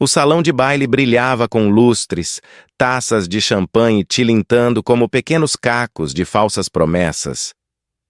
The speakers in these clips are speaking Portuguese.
O salão de baile brilhava com lustres, taças de champanhe tilintando como pequenos cacos de falsas promessas.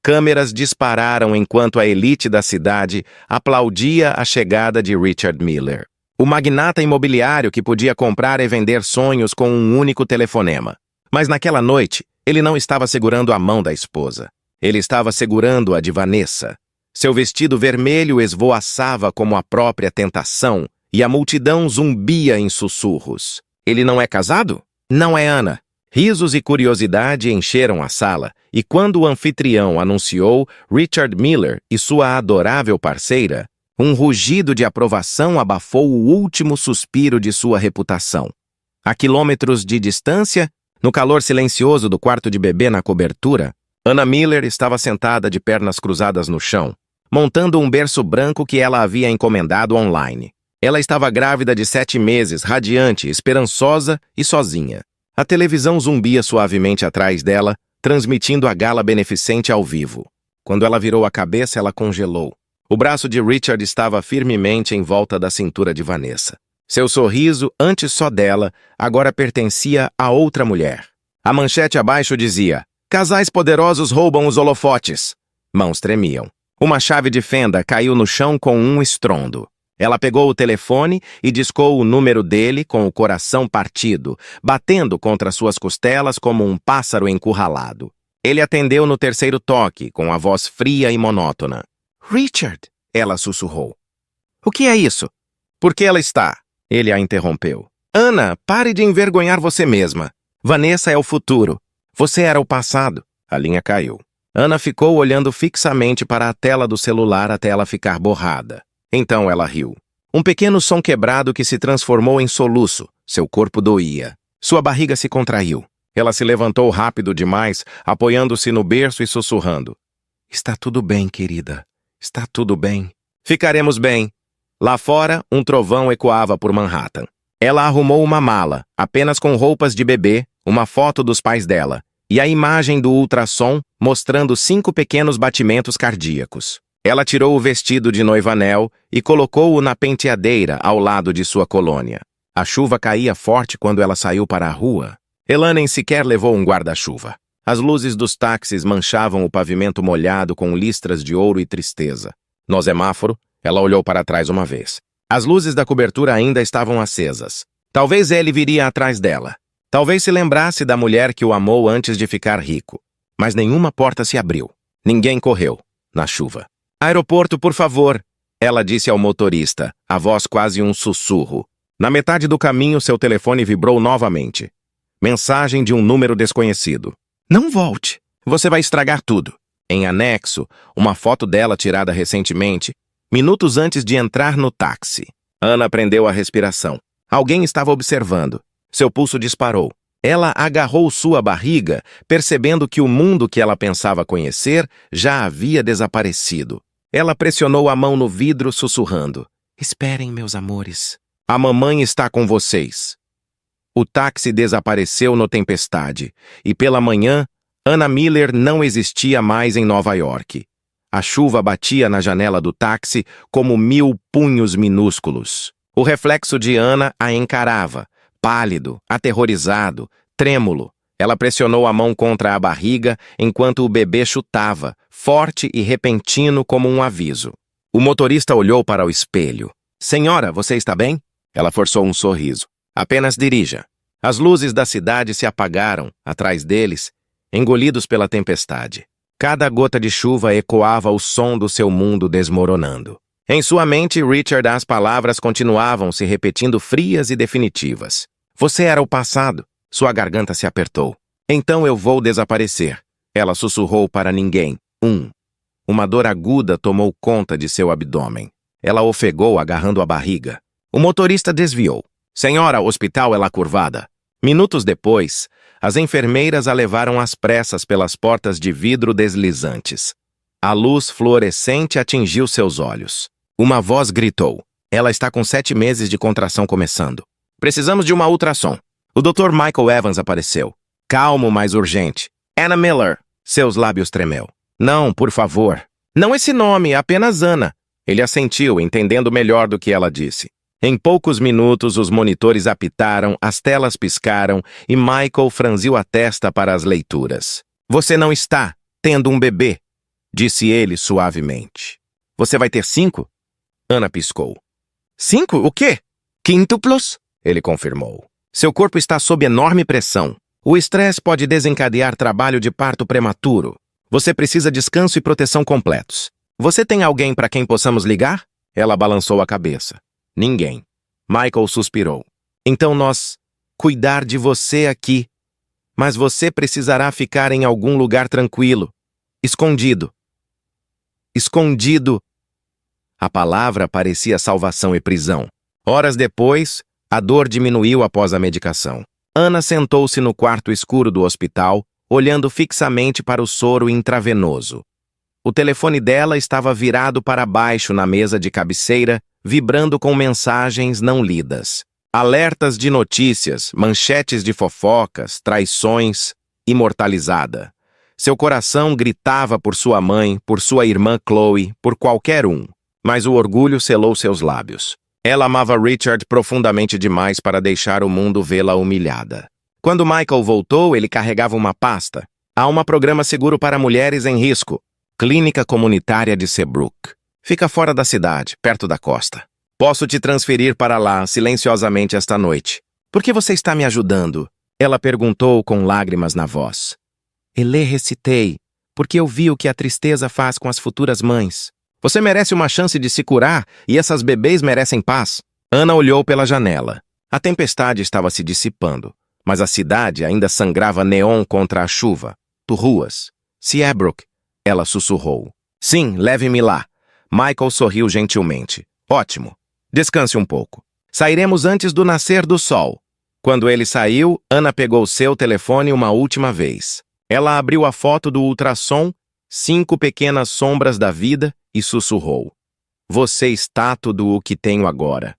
Câmeras dispararam enquanto a elite da cidade aplaudia a chegada de Richard Miller, o magnata imobiliário que podia comprar e vender sonhos com um único telefonema. Mas naquela noite, ele não estava segurando a mão da esposa. Ele estava segurando a de Vanessa. Seu vestido vermelho esvoaçava como a própria tentação, e a multidão zumbia em sussurros. Ele não é casado? Não é Ana. Risos e curiosidade encheram a sala, e quando o anfitrião anunciou Richard Miller e sua adorável parceira, um rugido de aprovação abafou o último suspiro de sua reputação. A quilômetros de distância, no calor silencioso do quarto de bebê na cobertura, Ana Miller estava sentada de pernas cruzadas no chão, montando um berço branco que ela havia encomendado online. Ela estava grávida de 7 meses, radiante, esperançosa e sozinha. A televisão zumbia suavemente atrás dela, transmitindo a gala beneficente ao vivo. Quando ela virou a cabeça, ela congelou. O braço de Richard estava firmemente em volta da cintura de Vanessa. Seu sorriso, antes só dela, agora pertencia a outra mulher. A manchete abaixo dizia: "Casais poderosos roubam os holofotes." Mãos tremiam. Uma chave de fenda caiu no chão com um estrondo. Ela pegou o telefone e discou o número dele com o coração partido, batendo contra suas costelas como um pássaro encurralado. Ele atendeu no terceiro toque, com a voz fria e monótona. "Richard", ela sussurrou. "O que é isso?" "Por que ela está?" Ele a interrompeu. "Ana, pare de envergonhar você mesma. Vanessa é o futuro. Você era o passado." A linha caiu. Ana ficou olhando fixamente para a tela do celular até ela ficar borrada. Então ela riu. Um pequeno som quebrado que se transformou em soluço. Seu corpo doía. Sua barriga se contraiu. Ela se levantou rápido demais, apoiando-se no berço e sussurrando. "Está tudo bem, querida. Está tudo bem. Ficaremos bem." Lá fora, um trovão ecoava por Manhattan. Ela arrumou uma mala, apenas com roupas de bebê, uma foto dos pais dela, e a imagem do ultrassom mostrando 5 pequenos batimentos cardíacos. Ela tirou o vestido de noiva-anel e colocou-o na penteadeira ao lado de sua colônia. A chuva caía forte quando ela saiu para a rua. Elaine sequer levou um guarda-chuva. As luzes dos táxis manchavam o pavimento molhado com listras de ouro e tristeza. No semáforo, ela olhou para trás uma vez. As luzes da cobertura ainda estavam acesas. Talvez ele viria atrás dela. Talvez se lembrasse da mulher que o amou antes de ficar rico. Mas nenhuma porta se abriu. Ninguém correu, na chuva. "Aeroporto, por favor", ela disse ao motorista, a voz quase um sussurro. Na metade do caminho, seu telefone vibrou novamente. Mensagem de um número desconhecido. "Não volte. Você vai estragar tudo." Em anexo, uma foto dela tirada recentemente, minutos antes de entrar no táxi. Ana prendeu a respiração. Alguém estava observando. Seu pulso disparou. Ela agarrou sua barriga, percebendo que o mundo que ela pensava conhecer já havia desaparecido. Ela pressionou a mão no vidro, sussurrando. "Esperem, meus amores. A mamãe está com vocês." O táxi desapareceu na tempestade, e pela manhã, Ana Miller não existia mais em Nova York. A chuva batia na janela do táxi como 1000 punhos minúsculos. O reflexo de Ana a encarava, pálido, aterrorizado, trêmulo. Ela pressionou a mão contra a barriga enquanto o bebê chutava, forte e repentino como um aviso. O motorista olhou para o espelho. "Senhora, você está bem?" Ela forçou um sorriso. "Apenas dirija." As luzes da cidade se apagaram, atrás deles, engolidos pela tempestade. Cada gota de chuva ecoava o som do seu mundo desmoronando. Em sua mente, Richard, as palavras continuavam se repetindo frias e definitivas. "Você era o passado." Sua garganta se apertou. "Então eu vou desaparecer." Ela sussurrou para ninguém. Uma dor aguda tomou conta de seu abdômen. Ela ofegou, agarrando a barriga. O motorista desviou. "Senhora, o hospital é lá curvada." Minutos depois, as enfermeiras a levaram às pressas pelas portas de vidro deslizantes. A luz fluorescente atingiu seus olhos. Uma voz gritou. "Ela está com 7 meses de contração começando. Precisamos de uma ultrassom." O Dr. Michael Evans apareceu. Calmo, mas urgente. "Anna Miller." Seus lábios tremeu. "Não, por favor." "Não esse nome, apenas Ana." Ele assentiu, entendendo melhor do que ela disse. Em poucos minutos, os monitores apitaram, as telas piscaram e Michael franziu a testa para as leituras. Você não está tendo um bebê, disse ele suavemente. Você vai ter 5? Ana piscou. 5? O quê? Quíntuplos? Ele confirmou. Seu corpo está sob enorme pressão. O estresse pode desencadear trabalho de parto prematuro. Você precisa de descanso e proteção completos. Você tem alguém para quem possamos ligar? Ela balançou a cabeça. Ninguém. Michael suspirou. Então nós cuidar de você aqui. Mas você precisará ficar em algum lugar tranquilo. Escondido. Escondido. A palavra parecia salvação e prisão. Horas depois, a dor diminuiu após a medicação. Ana sentou-se no quarto escuro do hospital, olhando fixamente para o soro intravenoso. O telefone dela estava virado para baixo na mesa de cabeceira, vibrando com mensagens não lidas. Alertas de notícias, manchetes de fofocas, traições, imortalizada. Seu coração gritava por sua mãe, por sua irmã Chloe, por qualquer um. Mas o orgulho selou seus lábios. Ela amava Richard profundamente demais para deixar o mundo vê-la humilhada. Quando Michael voltou, ele carregava uma pasta. Há um programa seguro para mulheres em risco. Clínica Comunitária de Seabrook. Fica fora da cidade, perto da costa. Posso te transferir para lá, silenciosamente, esta noite. Por que você está me ajudando? Ela perguntou com lágrimas na voz. Ele recitei, porque eu vi o que a tristeza faz com as futuras mães. Você merece uma chance de se curar e essas bebês merecem paz. Ana olhou pela janela. A tempestade estava se dissipando, mas a cidade ainda sangrava neon contra a chuva. Ruas. Seabrook. Ela sussurrou. Sim, leve-me lá. Michael sorriu gentilmente. Ótimo. Descanse um pouco. Sairemos antes do nascer do sol. Quando ele saiu, Ana pegou seu telefone uma última vez. Ela abriu a foto do ultrassom, 5 pequenas sombras da vida, e sussurrou. Você está tudo o que tenho agora.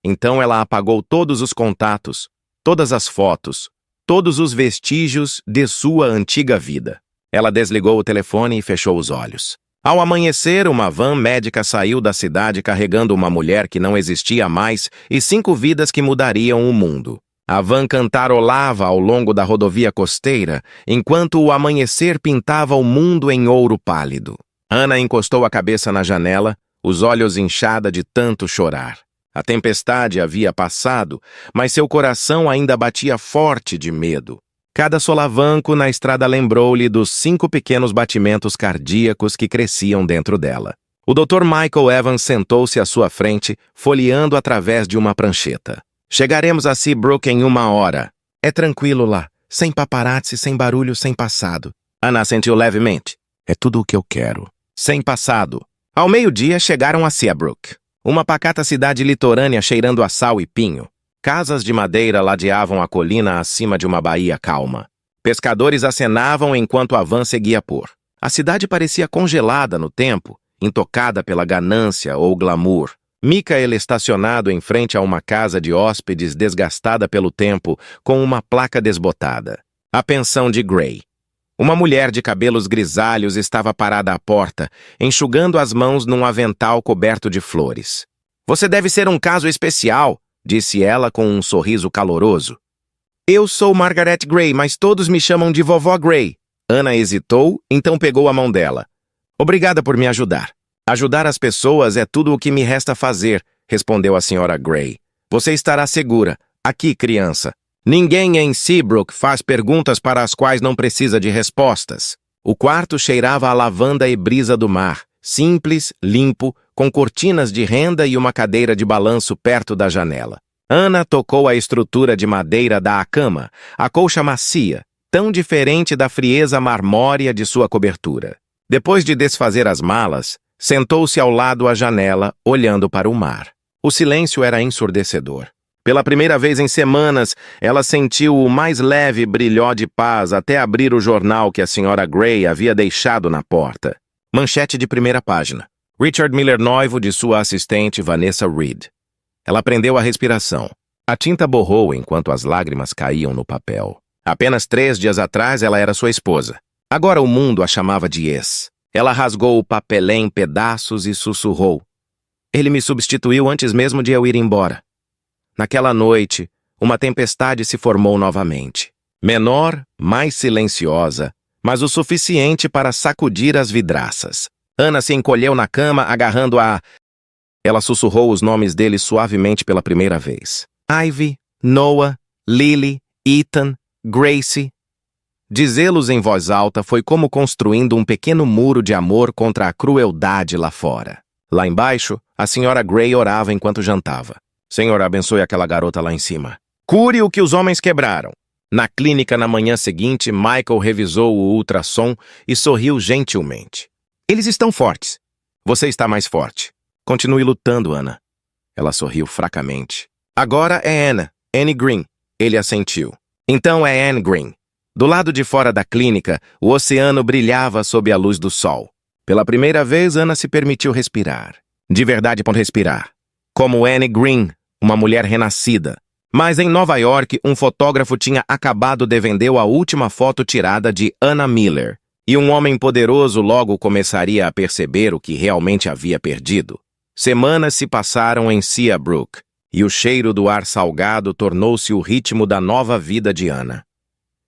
Então ela apagou todos os contatos, todas as fotos, todos os vestígios de sua antiga vida. Ela desligou o telefone e fechou os olhos. Ao amanhecer, uma van médica saiu da cidade carregando uma mulher que não existia mais e 5 vidas que mudariam o mundo. A van cantarolava ao longo da rodovia costeira, enquanto o amanhecer pintava o mundo em ouro pálido. Ana encostou a cabeça na janela, os olhos inchados de tanto chorar. A tempestade havia passado, mas seu coração ainda batia forte de medo. Cada solavanco na estrada lembrou-lhe dos 5 pequenos batimentos cardíacos que cresciam dentro dela. O Dr. Michael Evans sentou-se à sua frente, folheando através de uma prancheta. Chegaremos a Seabrook em 1 hora. É tranquilo lá, sem paparazzi, sem barulho, sem passado. Ana assentiu levemente. É tudo o que eu quero. Sem passado. Ao meio-dia chegaram a Seabrook, uma pacata cidade litorânea cheirando a sal e pinho. Casas de madeira ladeavam a colina acima de uma baía calma. Pescadores acenavam enquanto a van seguia por. A cidade parecia congelada no tempo, intocada pela ganância ou glamour. Michael estacionado em frente a uma casa de hóspedes desgastada pelo tempo, com uma placa desbotada. A pensão de Gray. Uma mulher de cabelos grisalhos estava parada à porta, enxugando as mãos num avental coberto de flores. Você deve ser um caso especial, disse ela com um sorriso caloroso. Eu sou Margaret Gray, mas todos me chamam de Vovó Gray. Ana hesitou, então pegou a mão dela. Obrigada por me ajudar. Ajudar as pessoas é tudo o que me resta fazer, respondeu a senhora Gray. Você estará segura. Aqui, criança. Ninguém em Seabrook faz perguntas para as quais não precisa de respostas. O quarto cheirava a lavanda e brisa do mar, simples, limpo, com cortinas de renda e uma cadeira de balanço perto da janela. Ana tocou a estrutura de madeira da cama, a colcha macia, tão diferente da frieza marmórea de sua cobertura. Depois de desfazer as malas, sentou-se ao lado à janela, olhando para o mar. O silêncio era ensurdecedor. Pela primeira vez em semanas, ela sentiu o mais leve brilhó de paz até abrir o jornal que a senhora Gray havia deixado na porta. Manchete de primeira página. Richard Miller noivo de sua assistente Vanessa Reed. Ela prendeu a respiração. A tinta borrou enquanto as lágrimas caíam no papel. Apenas 3 dias atrás ela era sua esposa. Agora o mundo a chamava de ex. Ela rasgou o papelé em pedaços e sussurrou. Ele me substituiu antes mesmo de eu ir embora. Naquela noite, uma tempestade se formou novamente. Menor, mais silenciosa, mas o suficiente para sacudir as vidraças. Ana se encolheu na cama, agarrando a... Ela sussurrou os nomes deles suavemente pela primeira vez. Ivy, Noah, Lily, Ethan, Gracie. Dizê-los em voz alta foi como construindo um pequeno muro de amor contra a crueldade lá fora. Lá embaixo, a senhora Gray orava enquanto jantava. Senhor, abençoe aquela garota lá em cima. Cure o que os homens quebraram. Na clínica, na manhã seguinte, Michael revisou o ultrassom e sorriu gentilmente. Eles estão fortes. Você está mais forte. Continue lutando, Ana. Ela sorriu fracamente. Agora é Anne Green. Ele assentiu. Então é Anne Green. Do lado de fora da clínica, o oceano brilhava sob a luz do sol. Pela primeira vez, Ana se permitiu respirar. De verdade, por respirar. Como Anne Green, uma mulher renascida. Mas em Nova York, um fotógrafo tinha acabado de vender a última foto tirada de Anna Miller. E um homem poderoso logo começaria a perceber o que realmente havia perdido. Semanas se passaram em Seabrook, e o cheiro do ar salgado tornou-se o ritmo da nova vida de Ana.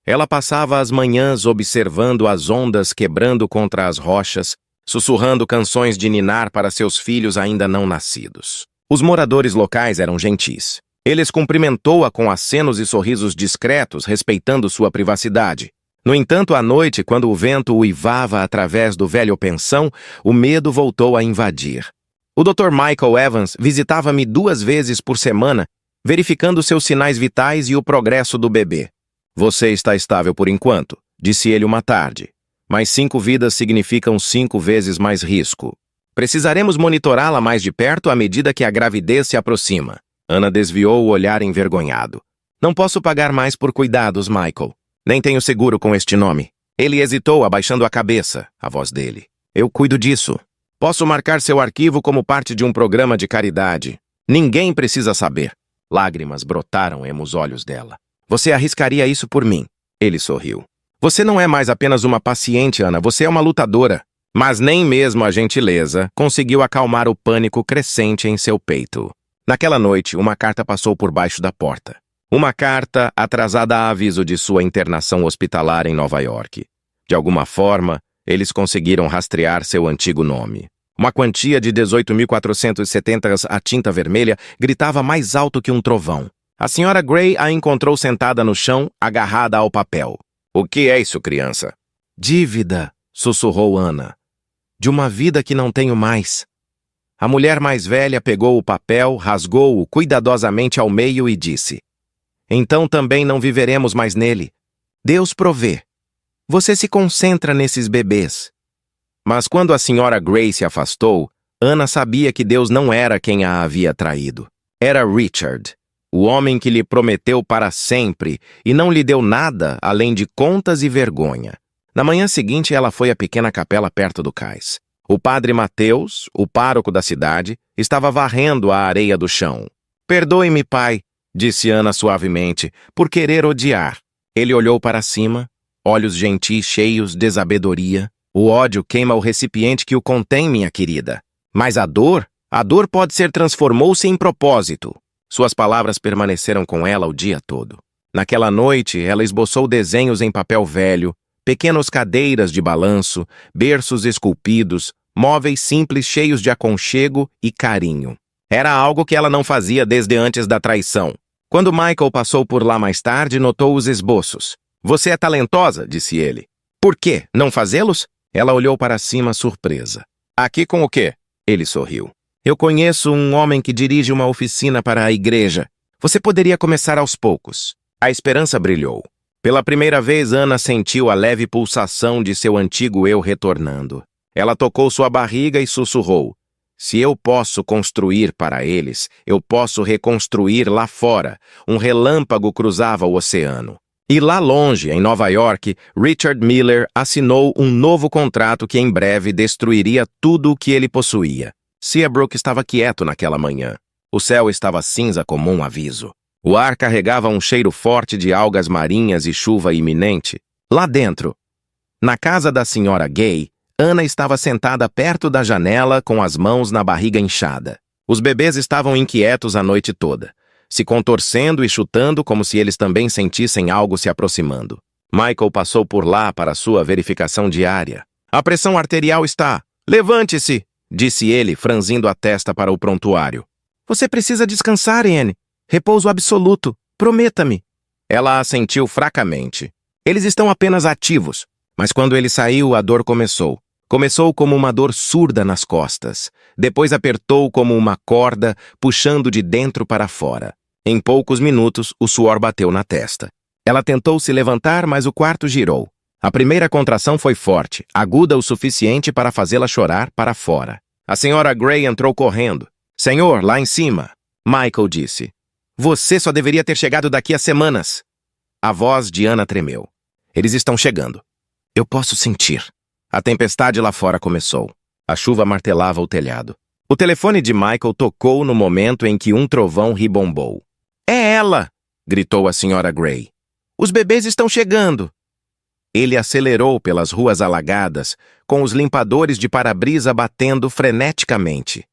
Ela passava as manhãs observando as ondas quebrando contra as rochas, sussurrando canções de ninar para seus filhos ainda não nascidos. Os moradores locais eram gentis. Eles cumprimentou-a com acenos e sorrisos discretos, respeitando sua privacidade. No entanto, à noite, quando o vento uivava através do velho pensão, o medo voltou a invadir. O Dr. Michael Evans visitava-me 2 vezes por semana, verificando seus sinais vitais e o progresso do bebê. Você está estável por enquanto, disse ele uma tarde. Mas 5 vidas significam 5 vezes mais risco. Precisaremos monitorá-la mais de perto à medida que a gravidez se aproxima. Ana desviou o olhar envergonhado. Não posso pagar mais por cuidados, Michael. Nem tenho seguro com este nome. Ele hesitou, abaixando a cabeça, a voz dele. Eu cuido disso. Posso marcar seu arquivo como parte de um programa de caridade. Ninguém precisa saber. Lágrimas brotaram nos olhos dela. Você arriscaria isso por mim? Ele sorriu. Você não é mais apenas uma paciente, Ana. Você é uma lutadora. Mas nem mesmo a gentileza conseguiu acalmar o pânico crescente em seu peito. Naquela noite, uma carta passou por baixo da porta. Uma carta atrasada a aviso de sua internação hospitalar em Nova York. De alguma forma, eles conseguiram rastrear seu antigo nome. Uma quantia de 18.470 a tinta vermelha gritava mais alto que um trovão. A senhora Gray a encontrou sentada no chão, agarrada ao papel. O que é isso, criança? Dívida, sussurrou Ana. De uma vida que não tenho mais. A mulher mais velha pegou o papel, rasgou-o cuidadosamente ao meio e disse: Então também não viveremos mais nele. Deus provê. Você se concentra nesses bebês. Mas quando a senhora Gray se afastou, Ana sabia que Deus não era quem a havia traído. Era Richard, o homem que lhe prometeu para sempre e não lhe deu nada além de contas e vergonha. Na manhã seguinte, ela foi à pequena capela perto do cais. O padre Mateus, o pároco da cidade, estava varrendo a areia do chão. Perdoe-me, pai, disse Ana suavemente, por querer odiar. Ele olhou para cima, olhos gentis cheios de sabedoria. O ódio queima o recipiente que o contém, minha querida. Mas a dor pode ser transformou-se em propósito. Suas palavras permaneceram com ela o dia todo. Naquela noite, ela esboçou desenhos em papel velho, pequenas cadeiras de balanço, berços esculpidos, móveis simples cheios de aconchego e carinho. Era algo que ela não fazia desde antes da traição. Quando Michael passou por lá mais tarde, notou os esboços. Você é talentosa, disse ele. Por que não fazê-los? Ela olhou para cima surpresa. Aqui com o quê? Ele sorriu. Eu conheço um homem que dirige uma oficina para a igreja. Você poderia começar aos poucos. A esperança brilhou. Pela primeira vez, Ana sentiu a leve pulsação de seu antigo eu retornando. Ela tocou sua barriga e sussurrou. Se eu posso construir para eles, eu posso reconstruir lá fora. Um relâmpago cruzava o oceano. E lá longe, em Nova York, Richard Miller assinou um novo contrato que em breve destruiria tudo o que ele possuía. Seabrook estava quieto naquela manhã. O céu estava cinza como um aviso. O ar carregava um cheiro forte de algas marinhas e chuva iminente. Lá dentro, na casa da senhora Gay, Ana estava sentada perto da janela com as mãos na barriga inchada. Os bebês estavam inquietos a noite toda, se contorcendo e chutando como se eles também sentissem algo se aproximando. Michael passou por lá para sua verificação diária. A pressão arterial está... Levante-se, disse ele, franzindo a testa para o prontuário. Você precisa descansar, Anne. Repouso absoluto. Prometa-me. Ela assentiu fracamente. Eles estão apenas ativos. Mas quando ele saiu, a dor começou. Começou como uma dor surda nas costas. Depois apertou como uma corda, puxando de dentro para fora. Em poucos minutos, o suor bateu na testa. Ela tentou se levantar, mas o quarto girou. A primeira contração foi forte, aguda o suficiente para fazê-la chorar para fora. A senhora Gray entrou correndo. Senhor, lá em cima. Michael disse. Você só deveria ter chegado daqui a semanas. A voz de Anna tremeu. Eles estão chegando. Eu posso sentir. A tempestade lá fora começou. A chuva martelava o telhado. O telefone de Michael tocou no momento em que um trovão ribombou. É ela! Gritou a senhora Gray. Os bebês estão chegando! Ele acelerou pelas ruas alagadas, com os limpadores de para-brisa batendo freneticamente.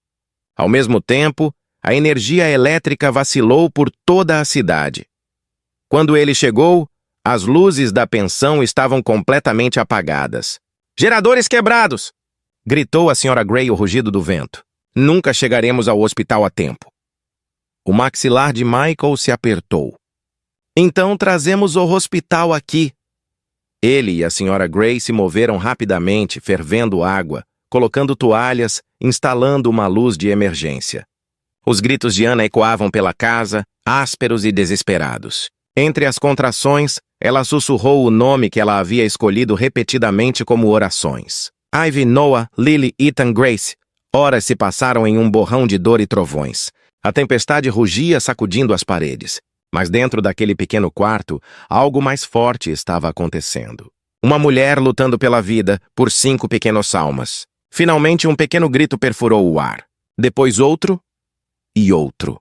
Ao mesmo tempo, a energia elétrica vacilou por toda a cidade. Quando ele chegou, as luzes da pensão estavam completamente apagadas. Geradores quebrados! Gritou a senhora Gray o rugido do vento. Nunca chegaremos ao hospital a tempo. O maxilar de Michael se apertou. Então trazemos o hospital aqui. Ele e a senhora Gray se moveram rapidamente, fervendo água, colocando toalhas, instalando uma luz de emergência. Os gritos de Anna ecoavam pela casa, ásperos e desesperados. Entre as contrações, ela sussurrou o nome que ela havia escolhido repetidamente como orações. Ivy, Noah, Lily, Ethan, Grace. Horas se passaram em um borrão de dor e trovões. A tempestade rugia sacudindo as paredes. Mas dentro daquele pequeno quarto, algo mais forte estava acontecendo. Uma mulher lutando pela vida por 5 pequenos almas. Finalmente um pequeno grito perfurou o ar. Depois outro e outro.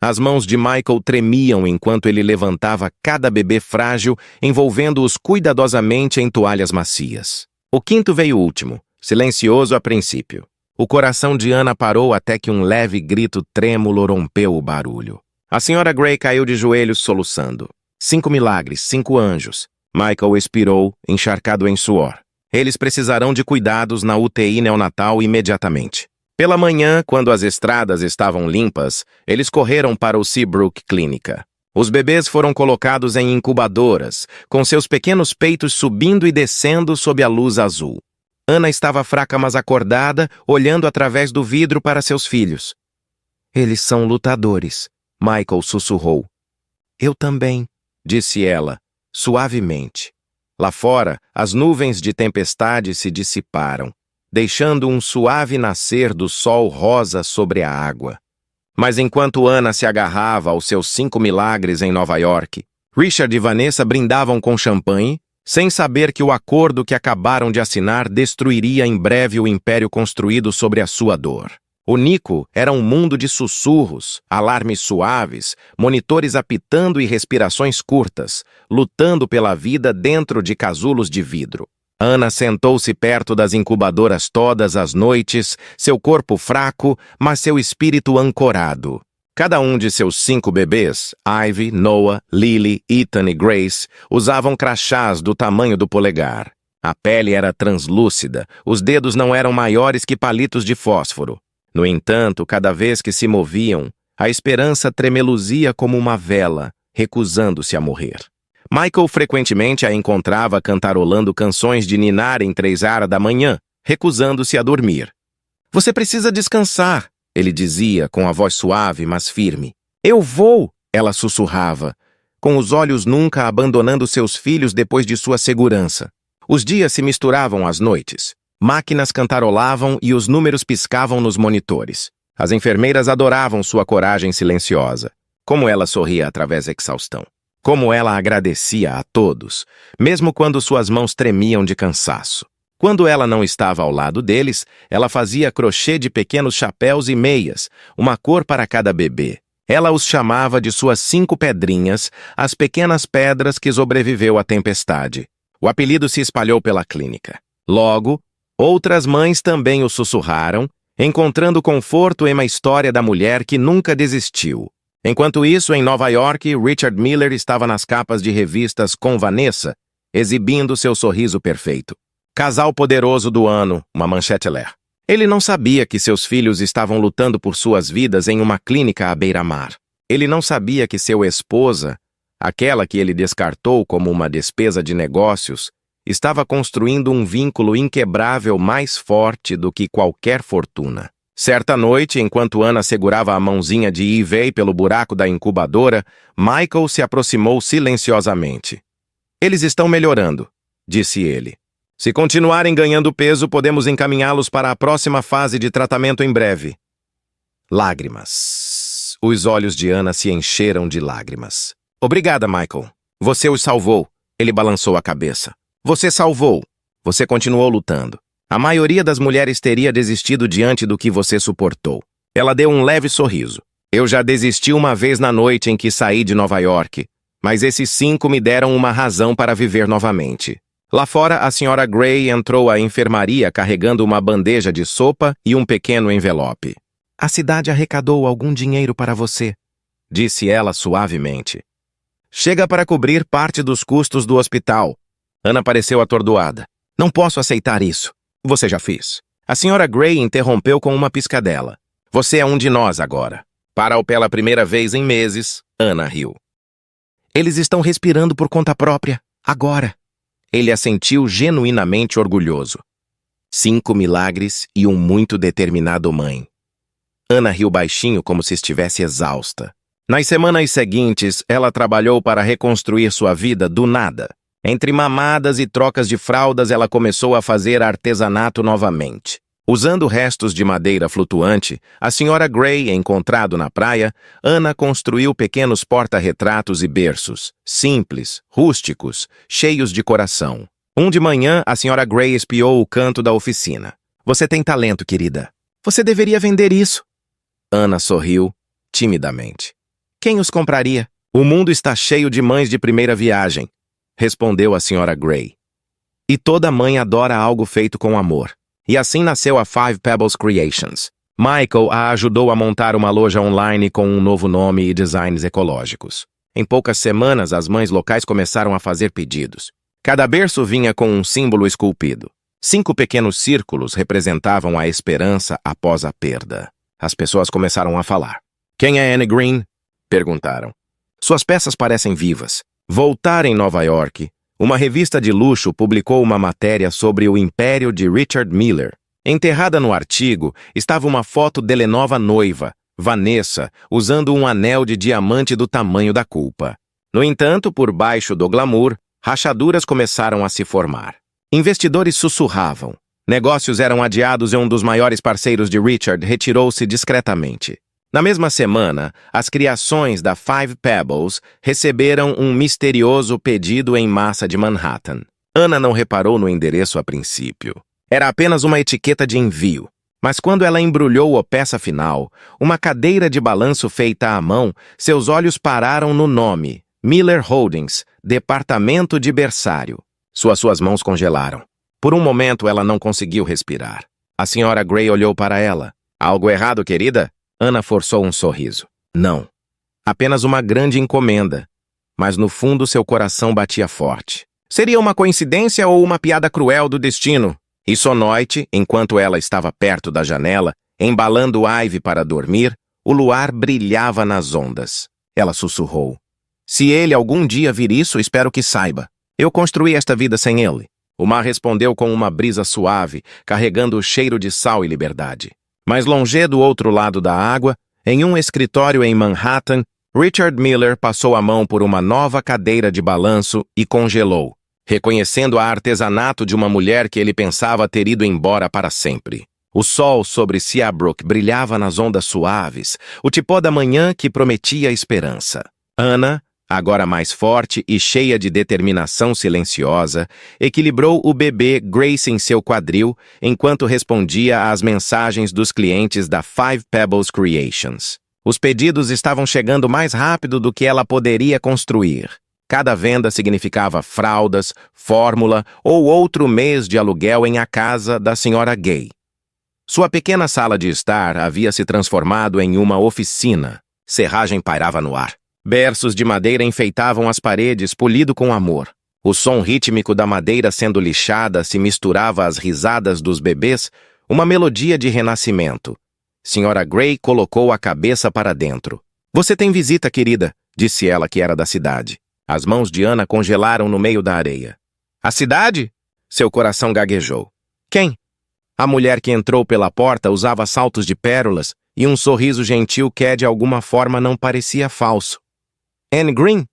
As mãos de Michael tremiam enquanto ele levantava cada bebê frágil, envolvendo-os cuidadosamente em toalhas macias. O quinto veio último, silencioso a princípio. O coração de Anna parou até que um leve grito trêmulo rompeu o barulho. A senhora Gray caiu de joelhos soluçando. 5 milagres, 5 anjos. Michael expirou, encharcado em suor. Eles precisarão de cuidados na UTI neonatal imediatamente. Pela manhã, quando as estradas estavam limpas, eles correram para o Seabrook Clínica. Os bebês foram colocados em incubadoras, com seus pequenos peitos subindo e descendo sob a luz azul. Anna estava fraca mas acordada, olhando através do vidro para seus filhos. Eles são lutadores, Michael sussurrou. Eu também, disse ela, suavemente. Lá fora, as nuvens de tempestade se dissiparam, deixando um suave nascer do sol rosa sobre a água. Mas enquanto Anna se agarrava aos seus 5 milagres em Nova York, Richard e Vanessa brindavam com champanhe, sem saber que o acordo que acabaram de assinar destruiria em breve o império construído sobre a sua dor. O Nico era um mundo de sussurros, alarmes suaves, monitores apitando e respirações curtas, lutando pela vida dentro de casulos de vidro. Anna sentou-se perto das incubadoras todas as noites, seu corpo fraco, mas seu espírito ancorado. Cada um de seus 5 bebês, Ivy, Noah, Lily, Ethan e Grace, usavam crachás do tamanho do polegar. A pele era translúcida, os dedos não eram maiores que palitos de fósforo. No entanto, cada vez que se moviam, a esperança tremeluzia como uma vela, recusando-se a morrer. Michael frequentemente a encontrava cantarolando canções de ninar em 3h da manhã, recusando-se a dormir. Você precisa descansar, ele dizia com a voz suave, mas firme. Eu vou, ela sussurrava, com os olhos nunca abandonando seus filhos depois de sua segurança. Os dias se misturavam às noites. Máquinas cantarolavam e os números piscavam nos monitores. As enfermeiras adoravam sua coragem silenciosa. Como ela sorria através da exaustão. Como ela agradecia a todos, mesmo quando suas mãos tremiam de cansaço. Quando ela não estava ao lado deles, ela fazia crochê de pequenos chapéus e meias, uma cor para cada bebê. Ela os chamava de suas 5 pedrinhas, as pequenas pedras que sobreviveu à tempestade. O apelido se espalhou pela clínica. Logo, outras mães também o sussurraram, encontrando conforto em uma história da mulher que nunca desistiu. Enquanto isso, em Nova York, Richard Miller estava nas capas de revistas com Vanessa, exibindo seu sorriso perfeito. Casal poderoso do ano, uma manchete ler. Ele não sabia que seus filhos estavam lutando por suas vidas em uma clínica à beira-mar. Ele não sabia que sua esposa, aquela que ele descartou como uma despesa de negócios, estava construindo um vínculo inquebrável mais forte do que qualquer fortuna. Certa noite, enquanto Ana segurava a mãozinha de Eve pelo buraco da incubadora, Michael se aproximou silenciosamente. Eles estão melhorando, disse ele. Se continuarem ganhando peso, podemos encaminhá-los para a próxima fase de tratamento em breve. Lágrimas. Os olhos de Ana se encheram de lágrimas. Obrigada, Michael. Você os salvou. Ele balançou a cabeça. Você salvou. Você continuou lutando. A maioria das mulheres teria desistido diante do que você suportou. Ela deu um leve sorriso. Eu já desisti uma vez na noite em que saí de Nova York, mas esses 5 me deram uma razão para viver novamente. Lá fora, a senhora Gray entrou à enfermaria carregando uma bandeja de sopa e um pequeno envelope. A cidade arrecadou algum dinheiro para você, disse ela suavemente. Chega para cobrir parte dos custos do hospital. Ana pareceu atordoada. Não posso aceitar isso. Você já fez. A senhora Gray interrompeu com uma piscadela. Você é um de nós agora. Pela primeira vez em meses, Ana riu. Eles estão respirando por conta própria, agora. Ele assentiu genuinamente orgulhoso. 5 milagres e um muito determinado mãe. Ana riu baixinho como se estivesse exausta. Nas semanas seguintes, ela trabalhou para reconstruir sua vida do nada. Entre mamadas e trocas de fraldas, ela começou a fazer artesanato novamente. Usando restos de madeira flutuante, a senhora Gray, encontrado na praia, Ana construiu pequenos porta-retratos e berços, simples, rústicos, cheios de coração. De manhã, a senhora Gray espiou o canto da oficina. Você tem talento, querida. Você deveria vender isso. Ana sorriu, timidamente. Quem os compraria? O mundo está cheio de mães de primeira viagem, respondeu a senhora Gray. E toda mãe adora algo feito com amor. E assim nasceu a Five Pebbles Creations. Michael a ajudou a montar uma loja online com um novo nome e designs ecológicos. Em poucas semanas, as mães locais começaram a fazer pedidos. Cada berço vinha com um símbolo esculpido. 5 pequenos círculos representavam a esperança após a perda. As pessoas começaram a falar. Quem é Anne Green? Perguntaram. Suas peças parecem vivas. Voltar em Nova York, uma revista de luxo publicou uma matéria sobre o império de Richard Miller. Enterrada no artigo estava uma foto dele nova noiva, Vanessa, usando um anel de diamante do tamanho da culpa. No entanto, por baixo do glamour, rachaduras começaram a se formar. Investidores sussurravam. Negócios eram adiados e um dos maiores parceiros de Richard retirou-se discretamente. Na mesma semana, as criações da Five Pebbles receberam um misterioso pedido em massa de Manhattan. Ana não reparou no endereço a princípio. Era apenas uma etiqueta de envio. Mas quando ela embrulhou a peça final, uma cadeira de balanço feita à mão, seus olhos pararam no nome, Miller Holdings, Departamento de Berçário. Suas mãos congelaram. Por um momento, ela não conseguiu respirar. A senhora Gray olhou para ela. Algo errado, querida? Ana forçou um sorriso. Não. Apenas uma grande encomenda. Mas no fundo seu coração batia forte. Seria uma coincidência ou uma piada cruel do destino? E à noite, enquanto ela estava perto da janela, embalando Ivy para dormir, o luar brilhava nas ondas. Ela sussurrou. Se ele algum dia vir isso, espero que saiba. Eu construí esta vida sem ele. O mar respondeu com uma brisa suave, carregando o cheiro de sal e liberdade. Mais longe do outro lado da água, em um escritório em Manhattan, Richard Miller passou a mão por uma nova cadeira de balanço e congelou, reconhecendo a artesanato de uma mulher que ele pensava ter ido embora para sempre. O sol sobre Seabrook brilhava nas ondas suaves, o tipó da manhã que prometia esperança. Ana, agora mais forte e cheia de determinação silenciosa, equilibrou o bebê Grace em seu quadril enquanto respondia às mensagens dos clientes da Five Pebbles Creations. Os pedidos estavam chegando mais rápido do que ela poderia construir. Cada venda significava fraldas, fórmula ou outro mês de aluguel em a casa da senhora Gay. Sua pequena sala de estar havia se transformado em uma oficina. Serragem pairava no ar. Berços de madeira enfeitavam as paredes, polido com amor. O som rítmico da madeira sendo lixada se misturava às risadas dos bebês, uma melodia de renascimento. Senhora Gray colocou a cabeça para dentro. "Você tem visita, querida", disse ela, que era da cidade. As mãos de Ana congelaram no meio da areia. "A cidade?" Seu coração gaguejou. "Quem?" A mulher que entrou pela porta usava saltos de pérolas e um sorriso gentil que, de alguma forma, não parecia falso. "Anne Green?"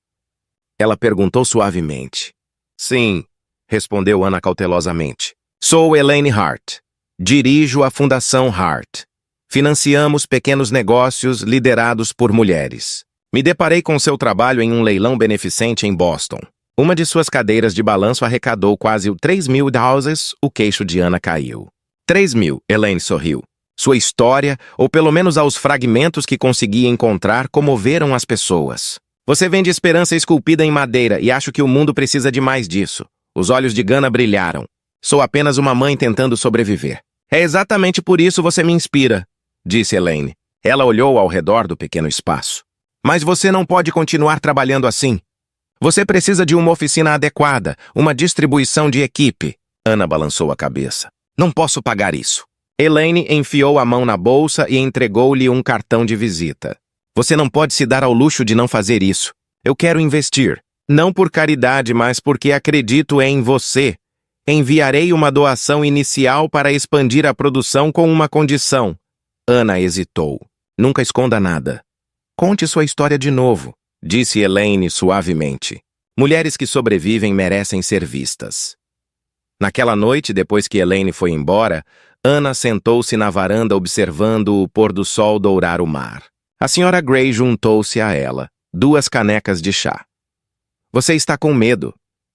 Ela perguntou suavemente. "Sim", respondeu Ana cautelosamente. "Sou Elaine Hart. Dirijo a Fundação Hart. Financiamos pequenos negócios liderados por mulheres. Me deparei com seu trabalho em um leilão beneficente em Boston. Uma de suas cadeiras de balanço arrecadou quase $3.000. O queixo de Ana caiu. 3.000, Elaine sorriu. Sua história, ou pelo menos aos fragmentos que consegui encontrar, comoveram as pessoas. Você vende esperança esculpida em madeira e acho que o mundo precisa de mais disso. Os olhos de Gana brilharam. Sou apenas uma mãe tentando sobreviver. É exatamente por isso você me inspira, disse Elaine. Ela olhou ao redor do pequeno espaço. Mas você não pode continuar trabalhando assim. Você precisa de uma oficina adequada, uma distribuição de equipe. Ana balançou a cabeça. Não posso pagar isso. Elaine enfiou a mão na bolsa e entregou-lhe um cartão de visita. Você não pode se dar ao luxo de não fazer isso. Eu quero investir. Não por caridade, mas porque acredito em você. Enviarei uma doação inicial para expandir a produção com uma condição. Ana hesitou. Nunca esconda nada. Conte sua história de novo, disse Elaine suavemente. Mulheres que sobrevivem merecem ser vistas. Naquela noite, depois que Elaine foi embora, Ana sentou-se na varanda observando o pôr do sol dourar o mar. A senhora Gray juntou-se a ela, 2 canecas de chá. Você está com medo,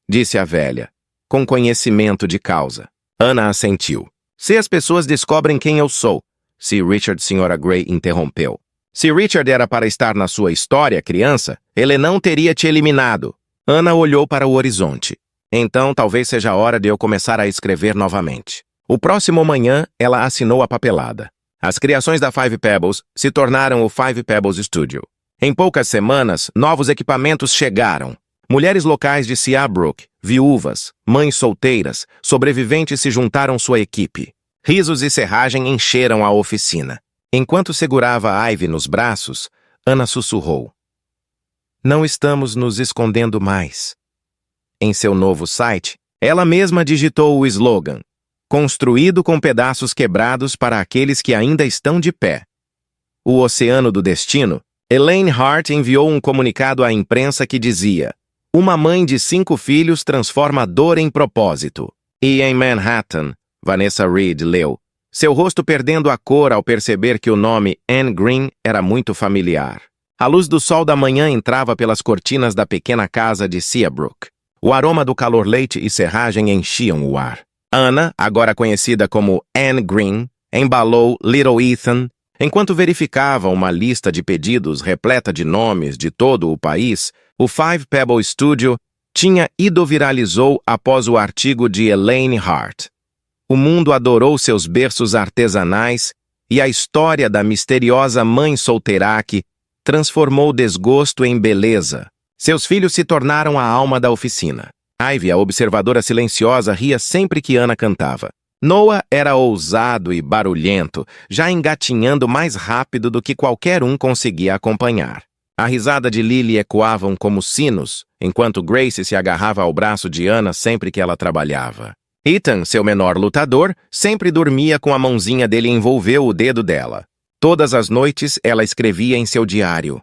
disse a velha, com conhecimento de causa. Ana assentiu. Se as pessoas descobrem quem eu sou, Sir Richard, senhora Gray interrompeu. Se Richard era para estar na sua história, criança, ele não teria te eliminado. Ana olhou para o horizonte. Então, talvez seja a hora de eu começar a escrever novamente. O próximo manhã, ela assinou a papelada. As criações da Five Pebbles se tornaram o Five Pebbles Studio. Em poucas semanas, novos equipamentos chegaram. Mulheres locais de Seabrook, viúvas, mães solteiras, sobreviventes se juntaram sua equipe. Risos e serragem encheram a oficina. Enquanto segurava Ivy nos braços, Ana sussurrou. Não estamos nos escondendo mais. Em seu novo site, ela mesma digitou o slogan, construído com pedaços quebrados para aqueles que ainda estão de pé. O Oceano do Destino, Elaine Hart enviou um comunicado à imprensa que dizia: uma mãe de 5 filhos transforma dor em propósito. E em Manhattan, Vanessa Reed leu, seu rosto perdendo a cor ao perceber que o nome Anne Green era muito familiar. A luz do sol da manhã entrava pelas cortinas da pequena casa de Seabrook. O aroma do calor-leite e serragem enchiam o ar. Ana, agora conhecida como Anne Green, embalou Little Ethan. Enquanto verificava uma lista de pedidos repleta de nomes de todo o país, o Five Pebble Studio tinha ido viralizou após o artigo de Elaine Hart. O mundo adorou seus berços artesanais e a história da misteriosa mãe solteiraque transformou desgosto em beleza. Seus filhos se tornaram a alma da oficina. Ivy, a observadora silenciosa, ria sempre que Ana cantava. Noah era ousado e barulhento, já engatinhando mais rápido do que qualquer um conseguia acompanhar. A risada de Lily ecoavam como sinos, enquanto Grace se agarrava ao braço de Ana sempre que ela trabalhava. Ethan, seu menor lutador, sempre dormia com a mãozinha dele envolveu o dedo dela. Todas as noites ela escrevia em seu diário.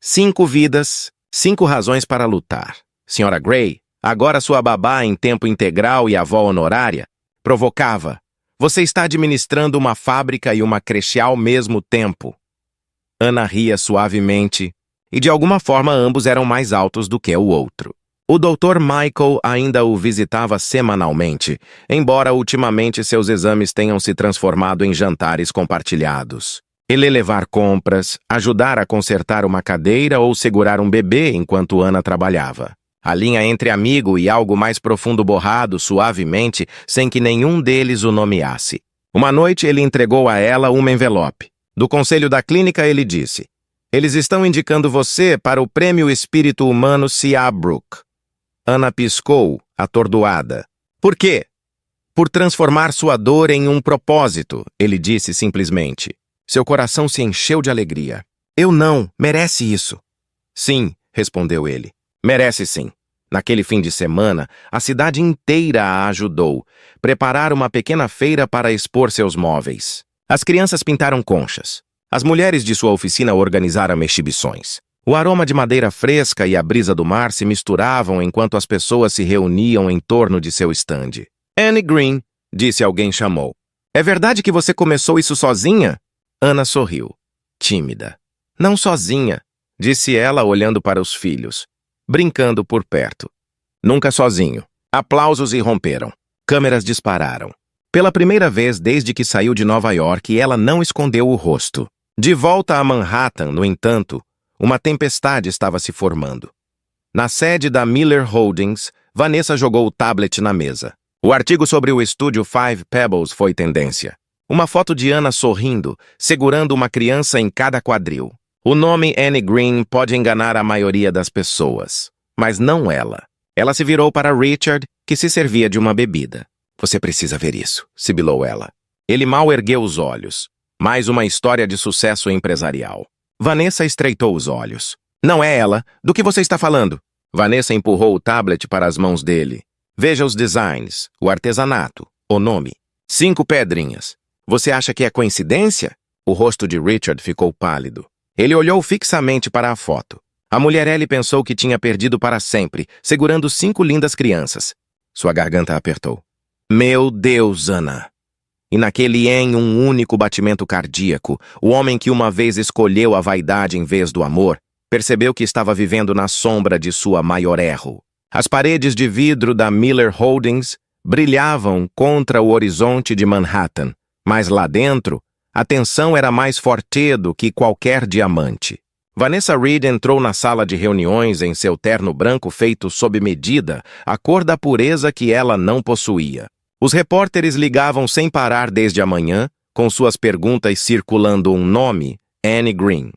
5 vidas, 5 razões para lutar. Senhora Gray, agora sua babá em tempo integral e avó honorária, provocava. Você está administrando uma fábrica e uma creche ao mesmo tempo. Ana ria suavemente, e de alguma forma ambos eram mais altos do que o outro. O Dr. Michael ainda o visitava semanalmente, embora ultimamente seus exames tenham se transformado em jantares compartilhados. Ele levar compras, ajudar a consertar uma cadeira ou segurar um bebê enquanto Ana trabalhava. A linha entre amigo e algo mais profundo borrado suavemente, sem que nenhum deles o nomeasse. Uma noite, ele entregou a ela uma envelope. Do conselho da clínica, ele disse: "Eles estão indicando você para o Prêmio Espírito Humano Seabrook." Ana piscou, atordoada. "Por quê?" "Por transformar sua dor em um propósito", ele disse simplesmente. Seu coração se encheu de alegria. "Eu não, merece isso." "Sim", respondeu ele. "Merece sim." Naquele fim de semana, a cidade inteira a ajudou. Preparar uma pequena feira para expor seus móveis. As crianças pintaram conchas. As mulheres de sua oficina organizaram exibições. O aroma de madeira fresca e a brisa do mar se misturavam enquanto as pessoas se reuniam em torno de seu estande. "Anne Green", disse alguém chamou. "É verdade que você começou isso sozinha?" Ana sorriu, tímida. "Não sozinha", disse ela olhando para os filhos, brincando por perto. "Nunca sozinho." Aplausos irromperam. Câmeras dispararam. Pela primeira vez desde que saiu de Nova York, ela não escondeu o rosto. De volta a Manhattan, no entanto, uma tempestade estava se formando. Na sede da Miller Holdings, Vanessa jogou o tablet na mesa. O artigo sobre o estúdio Five Pebbles foi tendência. Uma foto de Ana sorrindo, segurando uma criança em cada quadril. O nome Anne Green pode enganar a maioria das pessoas, mas não ela. Ela se virou para Richard, que se servia de uma bebida. "Você precisa ver isso", sibilou ela. Ele mal ergueu os olhos. Mais uma história de sucesso empresarial. Vanessa estreitou os olhos. "Não é ela. Do que você está falando?" Vanessa empurrou o tablet para as mãos dele. "Veja os designs, o artesanato, o nome. 5 pedrinhas. Você acha que é coincidência?" O rosto de Richard ficou pálido. Ele olhou fixamente para a foto. A mulher Ellie pensou que tinha perdido para sempre, segurando 5 lindas crianças. Sua garganta apertou. "Meu Deus, Ana!" E naquele um único batimento cardíaco, o homem que uma vez escolheu a vaidade em vez do amor, percebeu que estava vivendo na sombra de sua maior erro. As paredes de vidro da Miller Holdings brilhavam contra o horizonte de Manhattan, mas lá dentro, a tensão era mais forte do que qualquer diamante. Vanessa Reed entrou na sala de reuniões em seu terno branco feito sob medida, a cor da pureza que ela não possuía. Os repórteres ligavam sem parar desde a manhã, com suas perguntas circulando um nome, Anne Green.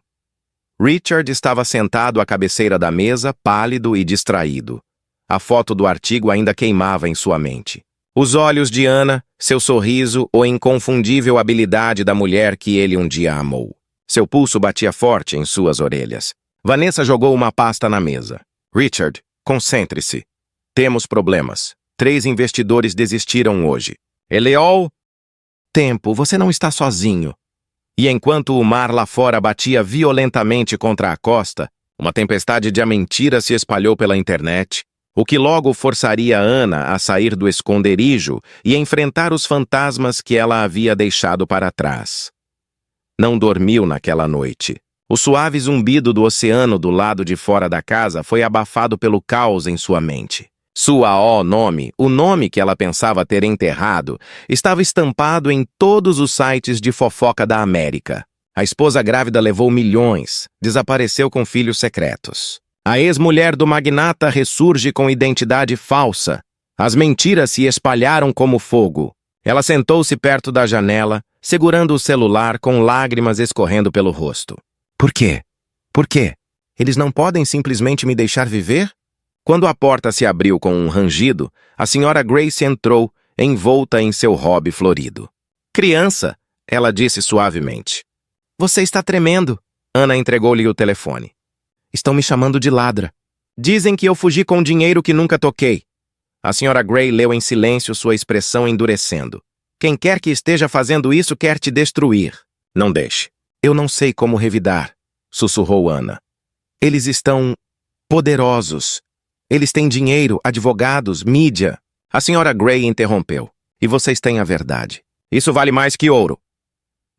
Richard estava sentado à cabeceira da mesa, pálido e distraído. A foto do artigo ainda queimava em sua mente. Os olhos de Ana, seu sorriso, a inconfundível habilidade da mulher que ele um dia amou. Seu pulso batia forte em suas orelhas. Vanessa jogou uma pasta na mesa. "Richard, concentre-se. Temos problemas. 3 investidores desistiram hoje. Eleol, tempo, você não está sozinho." E enquanto o mar lá fora batia violentamente contra a costa, uma tempestade de mentira se espalhou pela internet, o que logo forçaria Ana a sair do esconderijo e enfrentar os fantasmas que ela havia deixado para trás. Não dormiu naquela noite. O suave zumbido do oceano do lado de fora da casa foi abafado pelo caos em sua mente. Nome, o nome que ela pensava ter enterrado, estava estampado em todos os sites de fofoca da América. A esposa grávida levou milhões, desapareceu com filhos secretos. A ex-mulher do magnata ressurge com identidade falsa. As mentiras se espalharam como fogo. Ela sentou-se perto da janela, segurando o celular com lágrimas escorrendo pelo rosto. "Por quê? Por quê? Eles não podem simplesmente me deixar viver?" Quando a porta se abriu com um rangido, a senhora Grace entrou, envolta em seu robe florido. "Criança", ela disse suavemente. "Você está tremendo." Ana entregou-lhe o telefone. "Estão me chamando de ladra. Dizem que eu fugi com dinheiro que nunca toquei." A senhora Gray leu em silêncio, sua expressão endurecendo. "Quem quer que esteja fazendo isso quer te destruir." "Não deixe." "Eu não sei como revidar", sussurrou Ana. "Eles estão poderosos. Eles têm dinheiro, advogados, mídia." A senhora Gray interrompeu. "E vocês têm a verdade. Isso vale mais que ouro."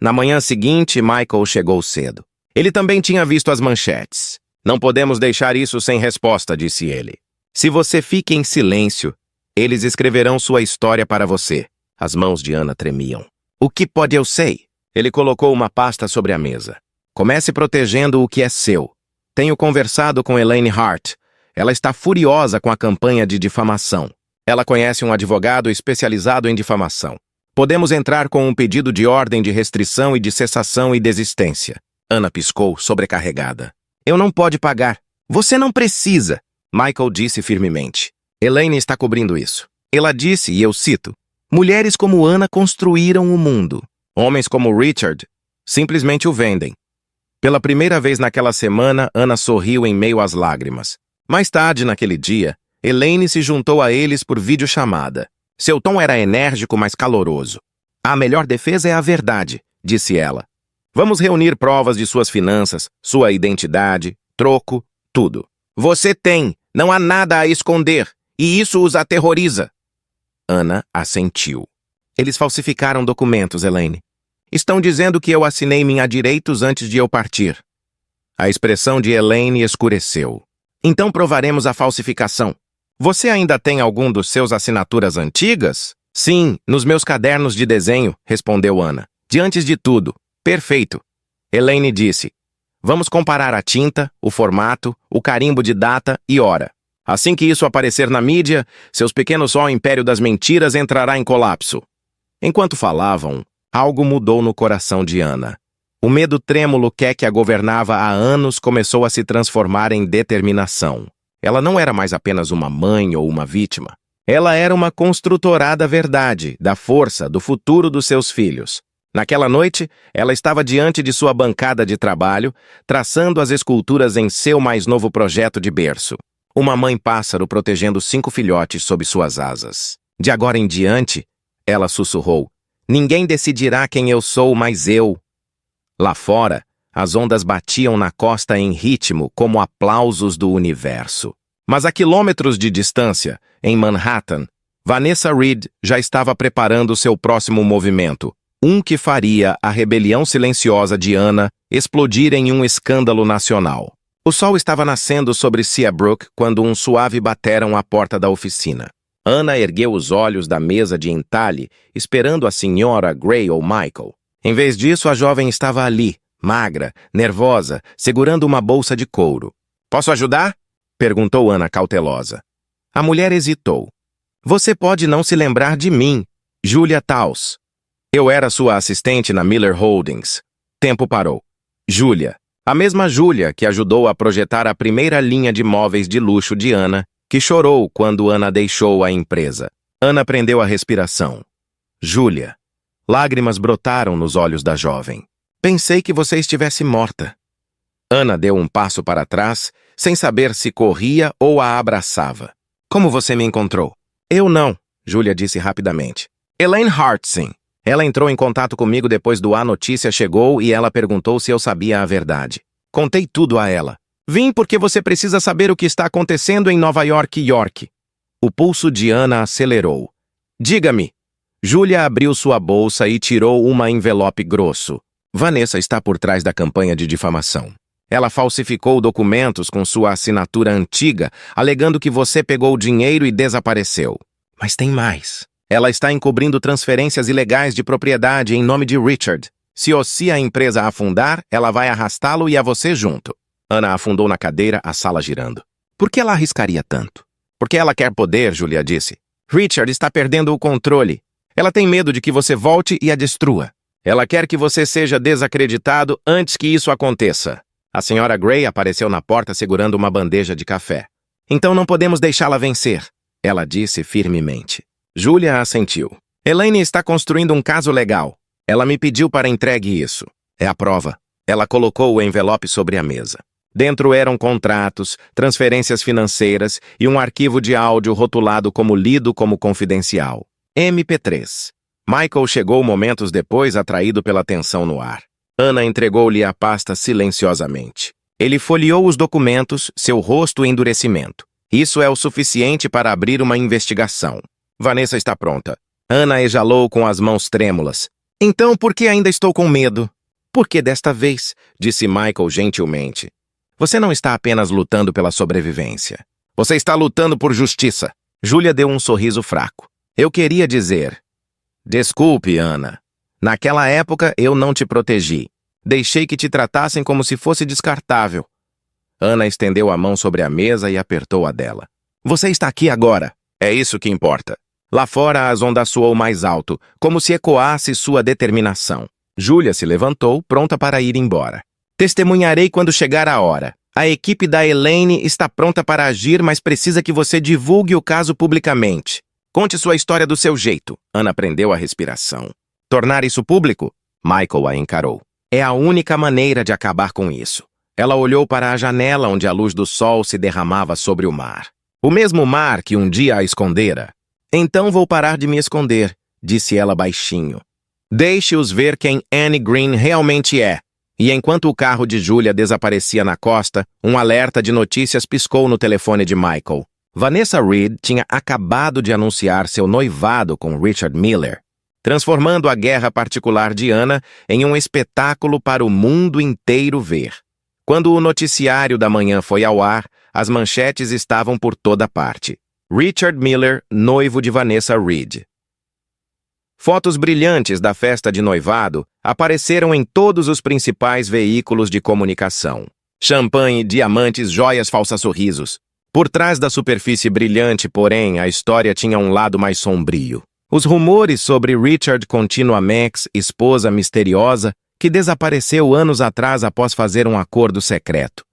Na manhã seguinte, Michael chegou cedo. Ele também tinha visto as manchetes. "Não podemos deixar isso sem resposta", disse ele. "Se você fica em silêncio, eles escreverão sua história para você." As mãos de Ana tremiam. "O que pode eu sei?" Ele colocou uma pasta sobre a mesa. "Comece protegendo o que é seu. Tenho conversado com Elaine Hart. Ela está furiosa com a campanha de difamação. Ela conhece um advogado especializado em difamação. Podemos entrar com um pedido de ordem de restrição e de cessação e desistência. Ana piscou, sobrecarregada. Eu não pode pagar. Você não precisa, Michael disse firmemente. Elaine está cobrindo isso. Ela disse, e eu cito, mulheres como Ana construíram o mundo. Homens como Richard simplesmente o vendem. Pela primeira vez naquela semana, Ana sorriu em meio às lágrimas. Mais tarde, naquele dia, Elaine se juntou a eles por videochamada. Seu tom era enérgico, mas caloroso. A melhor defesa é a verdade, disse ela. Vamos reunir provas de suas finanças, sua identidade, troco, tudo. Você tem, não há nada a esconder, e isso os aterroriza. Ana assentiu. Eles falsificaram documentos, Elaine. Estão dizendo que eu assinei minha direitos antes de eu partir. A expressão de Elaine escureceu. Então provaremos a falsificação. Você ainda tem algum dos seus assinaturas antigas? Sim, nos meus cadernos de desenho, respondeu Ana. De antes de tudo. Perfeito. Elaine disse. Vamos comparar a tinta, o formato, o carimbo de data e hora. Assim que isso aparecer na mídia, seus pequenos só império das mentiras entrará em colapso. Enquanto falavam, algo mudou no coração de Ana. O medo trêmulo que a governava há anos começou a se transformar em determinação. Ela não era mais apenas uma mãe ou uma vítima. Ela era uma construtora da verdade, da força, do futuro dos seus filhos. Naquela noite, ela estava diante de sua bancada de trabalho, traçando as esculturas em seu mais novo projeto de berço. Uma mãe-pássaro protegendo 5 filhotes sob suas asas. De agora em diante, ela sussurrou, ninguém decidirá quem eu sou, mas eu. Lá fora, as ondas batiam na costa em ritmo como aplausos do universo. Mas a quilômetros de distância, em Manhattan, Vanessa Reed já estava preparando seu próximo movimento, um que faria a rebelião silenciosa de Ana explodir em um escândalo nacional. O sol estava nascendo sobre Seabrook quando um suave bateram à porta da oficina. Ana ergueu os olhos da mesa de entalhe, esperando a senhora Gray ou Michael. Em vez disso, a jovem estava ali, magra, nervosa, segurando uma bolsa de couro. Posso ajudar? Perguntou Ana cautelosa. A mulher hesitou. Você pode não se lembrar de mim, Julia Taus. Eu era sua assistente na Miller Holdings. Tempo parou. Julia. A mesma Julia que ajudou a projetar a primeira linha de móveis de luxo de Ana, que chorou quando Ana deixou a empresa. Ana prendeu a respiração. Julia. Lágrimas brotaram nos olhos da jovem. Pensei que você estivesse morta. Ana deu um passo para trás, sem saber se corria ou a abraçava. Como você me encontrou? Eu não, Julia disse rapidamente. Elaine Hartzin. Ela entrou em contato comigo depois do A Notícia chegou e ela perguntou se eu sabia a verdade. Contei tudo a ela. Vim porque você precisa saber o que está acontecendo em Nova York, York. O pulso de Ana acelerou. Diga-me. Julia abriu sua bolsa e tirou uma envelope grosso. Vanessa está por trás da campanha de difamação. Ela falsificou documentos com sua assinatura antiga, alegando que você pegou o dinheiro e desapareceu. Mas tem mais. Ela está encobrindo transferências ilegais de propriedade em nome de Richard. Se a empresa afundar, ela vai arrastá-lo e a você junto. Ana afundou na cadeira, a sala girando. Por que ela arriscaria tanto? Porque ela quer poder, Julia disse. Richard está perdendo o controle. Ela tem medo de que você volte e a destrua. Ela quer que você seja desacreditado antes que isso aconteça. A senhora Gray apareceu na porta segurando uma bandeja de café. Então não podemos deixá-la vencer, ela disse firmemente. Julia assentiu. Elaine está construindo um caso legal. Ela me pediu para entregue isso. É a prova. Ela colocou o envelope sobre a mesa. Dentro eram contratos, transferências financeiras e um arquivo de áudio rotulado como lido como confidencial. MP3. Michael chegou momentos depois, atraído pela tensão no ar. Ana entregou-lhe a pasta silenciosamente. Ele folheou os documentos, seu rosto em endurecimento. Isso é o suficiente para abrir uma investigação. Vanessa está pronta. Ana exalou com as mãos trêmulas. Então, por que ainda estou com medo? Porque desta vez, disse Michael gentilmente. Você não está apenas lutando pela sobrevivência. Você está lutando por justiça. Julia deu um sorriso fraco. Eu queria dizer... Desculpe, Ana. Naquela época, eu não te protegi. Deixei que te tratassem como se fosse descartável. Ana estendeu a mão sobre a mesa e apertou a dela. Você está aqui agora. É isso que importa. Lá fora, a onda soou mais alto, como se ecoasse sua determinação. Julia se levantou, pronta para ir embora. Testemunharei quando chegar a hora. A equipe da Elaine está pronta para agir, mas precisa que você divulgue o caso publicamente. Conte sua história do seu jeito. Ana prendeu a respiração. Tornar isso público? Michael a encarou. É a única maneira de acabar com isso. Ela olhou para a janela onde a luz do sol se derramava sobre o mar. O mesmo mar que um dia a escondera. Então vou parar de me esconder, disse ela baixinho. Deixe-os ver quem Anne Green realmente é. E enquanto o carro de Julia desaparecia na costa, um alerta de notícias piscou no telefone de Michael. Vanessa Reed tinha acabado de anunciar seu noivado com Richard Miller, transformando a guerra particular de Ana em um espetáculo para o mundo inteiro ver. Quando o noticiário da manhã foi ao ar, as manchetes estavam por toda parte. Richard Miller, noivo de Vanessa Reed. Fotos brilhantes da festa de noivado apareceram em todos os principais veículos de comunicação. Champanhe, diamantes, joias, falsos sorrisos. Por trás da superfície brilhante, porém, a história tinha um lado mais sombrio. Os rumores sobre Richard Continuamex, esposa misteriosa, que desapareceu anos atrás após fazer um acordo secreto.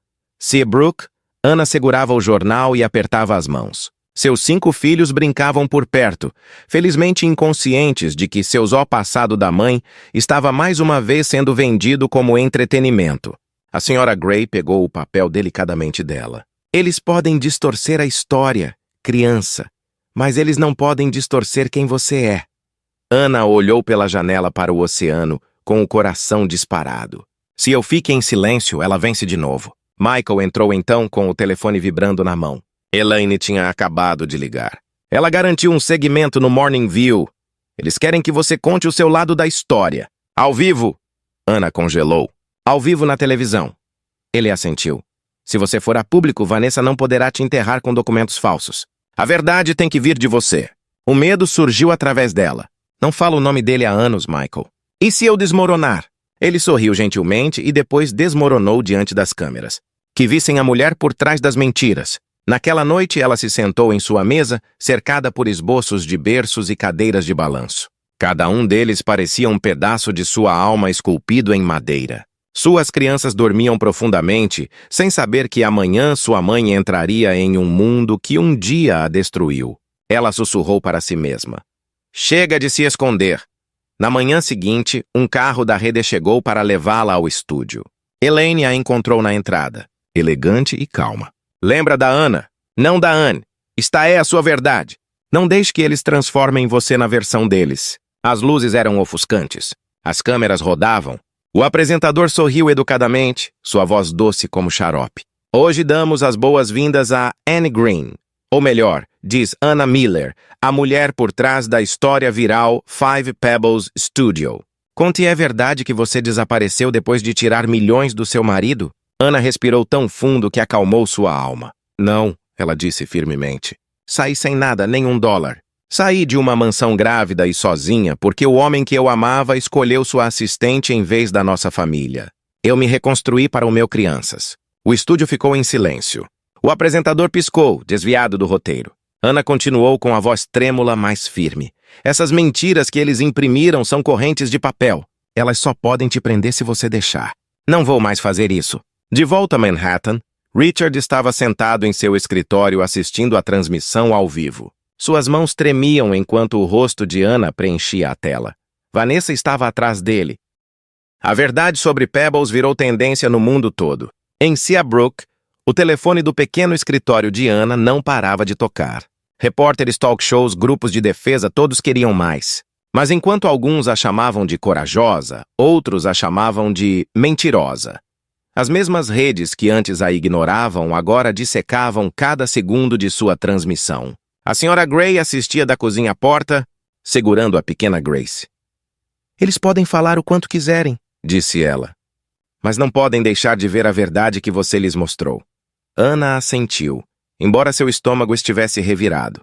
Seabrook, Ana segurava o jornal e apertava as mãos. Seus 5 filhos brincavam por perto, felizmente inconscientes de que seu passado da mãe estava mais uma vez sendo vendido como entretenimento. A senhora Gray pegou o papel delicadamente dela. Eles podem distorcer a história, criança, mas eles não podem distorcer quem você é. Ana olhou pela janela para o oceano, com o coração disparado. Se eu fique em silêncio, ela vence de novo. Michael entrou então com o telefone vibrando na mão. Elaine tinha acabado de ligar. Ela garantiu um segmento no Morning View. Eles querem que você conte o seu lado da história. Ao vivo. Ana congelou. Ao vivo na televisão. Ele assentiu. Se você for a público, Vanessa não poderá te enterrar com documentos falsos. A verdade tem que vir de você. O medo surgiu através dela. Não fala o nome dele há anos, Michael. E se eu desmoronar? Ele sorriu gentilmente e depois desmoronou diante das câmeras. Que vissem a mulher por trás das mentiras. Naquela noite, ela se sentou em sua mesa, cercada por esboços de berços e cadeiras de balanço. Cada um deles parecia um pedaço de sua alma esculpido em madeira. Suas crianças dormiam profundamente, sem saber que amanhã sua mãe entraria em um mundo que um dia a destruiu. Ela sussurrou para si mesma. Chega de se esconder. Na manhã seguinte, um carro da rede chegou para levá-la ao estúdio. Elaine a encontrou na entrada, elegante e calma. Lembra da Ana? Não da Anne. Esta é a sua verdade. Não deixe que eles transformem você na versão deles. As luzes eram ofuscantes. As câmeras rodavam. O apresentador sorriu educadamente, sua voz doce como xarope. Hoje damos as boas-vindas a Anne Green. Ou melhor, diz Anna Miller, a mulher por trás da história viral Five Pebbles Studio. Conte, é verdade que você desapareceu depois de tirar milhões do seu marido? Ana respirou tão fundo que acalmou sua alma. Não, ela disse firmemente. Saí sem nada, nem $1. Saí de uma mansão grávida e sozinha porque o homem que eu amava escolheu sua assistente em vez da nossa família. Eu me reconstruí para o meu crianças. O estúdio ficou em silêncio. O apresentador piscou, desviado do roteiro. Ana continuou com a voz trêmula, mais firme. Essas mentiras que eles imprimiram são correntes de papel. Elas só podem te prender se você deixar. Não vou mais fazer isso. De volta a Manhattan, Richard estava sentado em seu escritório assistindo à transmissão ao vivo. Suas mãos tremiam enquanto o rosto de Ana preenchia a tela. Vanessa estava atrás dele. A verdade sobre Pebbles virou tendência no mundo todo. Em Seabrook, o telefone do pequeno escritório de Ana não parava de tocar. Repórteres, talk shows, grupos de defesa, todos queriam mais. Mas enquanto alguns a chamavam de corajosa, outros a chamavam de mentirosa. As mesmas redes que antes a ignoravam agora dissecavam cada segundo de sua transmissão. A senhora Gray assistia da cozinha à porta, segurando a pequena Grace. Eles podem falar o quanto quiserem, disse ela. Mas não podem deixar de ver a verdade que você lhes mostrou. Ana assentiu, embora seu estômago estivesse revirado.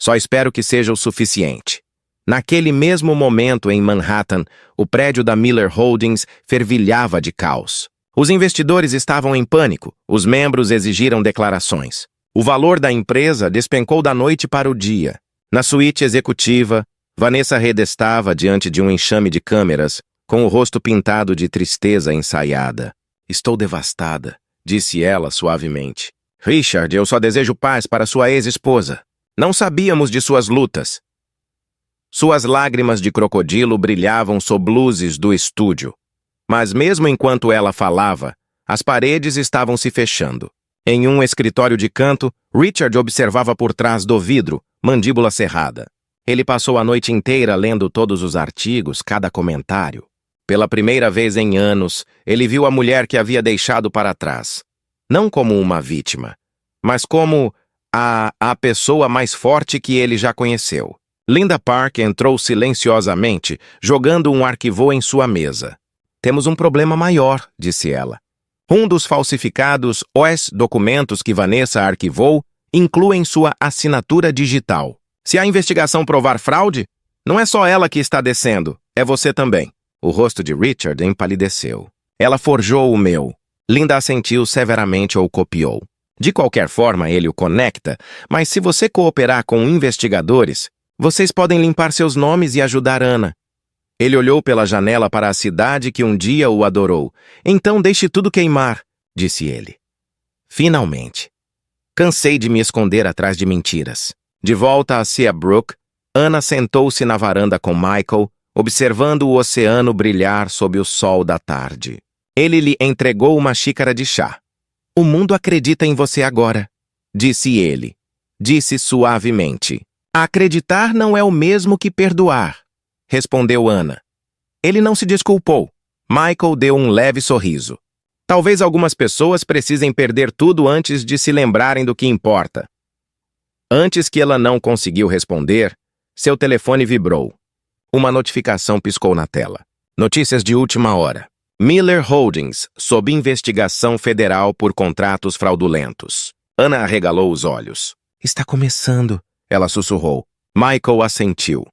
Só espero que seja o suficiente. Naquele mesmo momento em Manhattan, o prédio da Miller Holdings fervilhava de caos. Os investidores estavam em pânico, os membros exigiram declarações. O valor da empresa despencou da noite para o dia. Na suíte executiva, Vanessa Reed estava diante de um enxame de câmeras, com o rosto pintado de tristeza ensaiada. Estou devastada, disse ela suavemente. Richard, eu só desejo paz para sua ex-esposa. Não sabíamos de suas lutas. Suas lágrimas de crocodilo brilhavam sob luzes do estúdio. Mas mesmo enquanto ela falava, as paredes estavam se fechando. Em um escritório de canto, Richard observava por trás do vidro, mandíbula cerrada. Ele passou a noite inteira lendo todos os artigos, cada comentário. Pela primeira vez em anos, ele viu a mulher que havia deixado para trás. Não como uma vítima, mas como a pessoa mais forte que ele já conheceu. Linda Park entrou silenciosamente, jogando um arquivô em sua mesa. Temos um problema maior, disse ela. Um dos falsificados os documentos que Vanessa arquivou incluem sua assinatura digital. Se a investigação provar fraude, não é só ela que está descendo, é você também. O rosto de Richard empalideceu. Ela forjou o meu. Linda assentiu severamente ou copiou. De qualquer forma, ele o conecta, mas se você cooperar com investigadores, vocês podem limpar seus nomes e ajudar Ana. Ele olhou pela janela para a cidade que um dia o adorou. Então deixe tudo queimar, disse ele. Finalmente. Cansei de me esconder atrás de mentiras. De volta a Seabrook, Ana sentou-se na varanda com Michael, observando o oceano brilhar sob o sol da tarde. Ele lhe entregou uma xícara de chá. O mundo acredita em você agora, disse ele. Disse suavemente. Acreditar não é o mesmo que perdoar, respondeu Ana. Ele não se desculpou. Michael deu um leve sorriso. Talvez algumas pessoas precisem perder tudo antes de se lembrarem do que importa. Antes que ela não conseguiu responder, seu telefone vibrou. Uma notificação piscou na tela. Notícias de última hora. Miller Holdings, sob investigação federal por contratos fraudulentos. Ana arregalou os olhos. Está começando, ela sussurrou. Michael assentiu.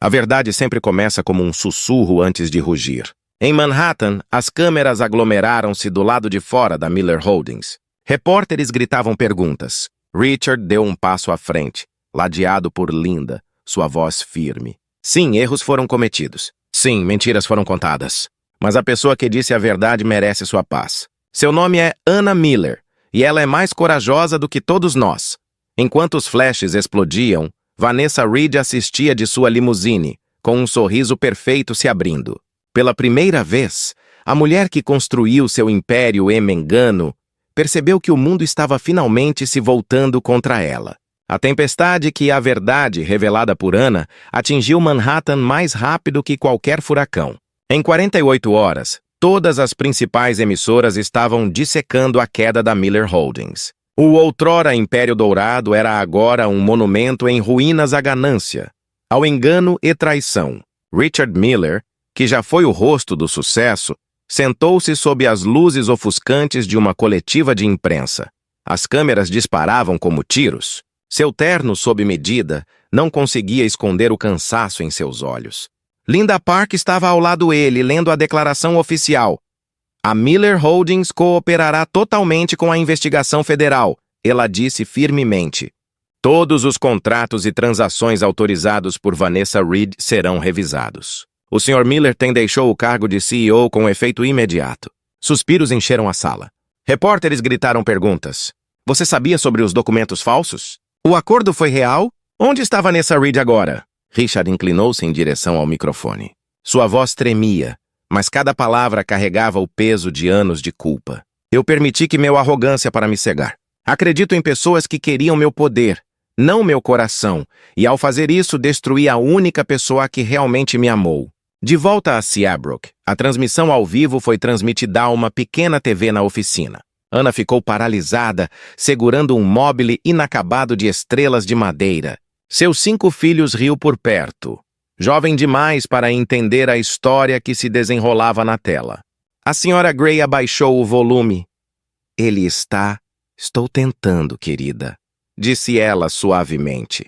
A verdade sempre começa como um sussurro antes de rugir. Em Manhattan, as câmeras aglomeraram-se do lado de fora da Miller Holdings. Repórteres gritavam perguntas. Richard deu um passo à frente, ladeado por Linda, sua voz firme. Sim, erros foram cometidos. Sim, mentiras foram contadas. Mas a pessoa que disse a verdade merece sua paz. Seu nome é Anna Miller, e ela é mais corajosa do que todos nós. Enquanto os flashes explodiam, Vanessa Reed assistia de sua limusine, com um sorriso perfeito se abrindo. Pela primeira vez, a mulher que construiu seu império engano percebeu que o mundo estava finalmente se voltando contra ela. A tempestade que a verdade, revelada por Ana, atingiu Manhattan mais rápido que qualquer furacão. Em 48 horas, todas as principais emissoras estavam dissecando a queda da Miller Holdings. O outrora Império Dourado era agora um monumento em ruínas à ganância, ao engano e traição. Richard Miller, que já foi o rosto do sucesso, sentou-se sob as luzes ofuscantes de uma coletiva de imprensa. As câmeras disparavam como tiros. Seu terno sob medida não conseguia esconder o cansaço em seus olhos. Linda Park estava ao lado dele, lendo a declaração oficial. A Miller Holdings cooperará totalmente com a investigação federal, ela disse firmemente. Todos os contratos e transações autorizados por Vanessa Reed serão revisados. O Sr. Miller deixou o cargo de CEO com efeito imediato. Suspiros encheram a sala. Repórteres gritaram perguntas. Você sabia sobre os documentos falsos? O acordo foi real? Onde está Vanessa Reed agora? Richard inclinou-se em direção ao microfone. Sua voz tremia, mas cada palavra carregava o peso de anos de culpa. Eu permiti que minha arrogância para me cegar. Acredito em pessoas que queriam meu poder, não meu coração, e ao fazer isso destruí a única pessoa que realmente me amou. De volta a Seabrook, a transmissão ao vivo foi transmitida a uma pequena TV na oficina. Ana ficou paralisada, segurando um móbile inacabado de estrelas de madeira. Seus 5 filhos riam por perto, jovem demais para entender a história que se desenrolava na tela. A Sra. Gray abaixou o volume. Ele está... Estou tentando, querida, disse ela suavemente.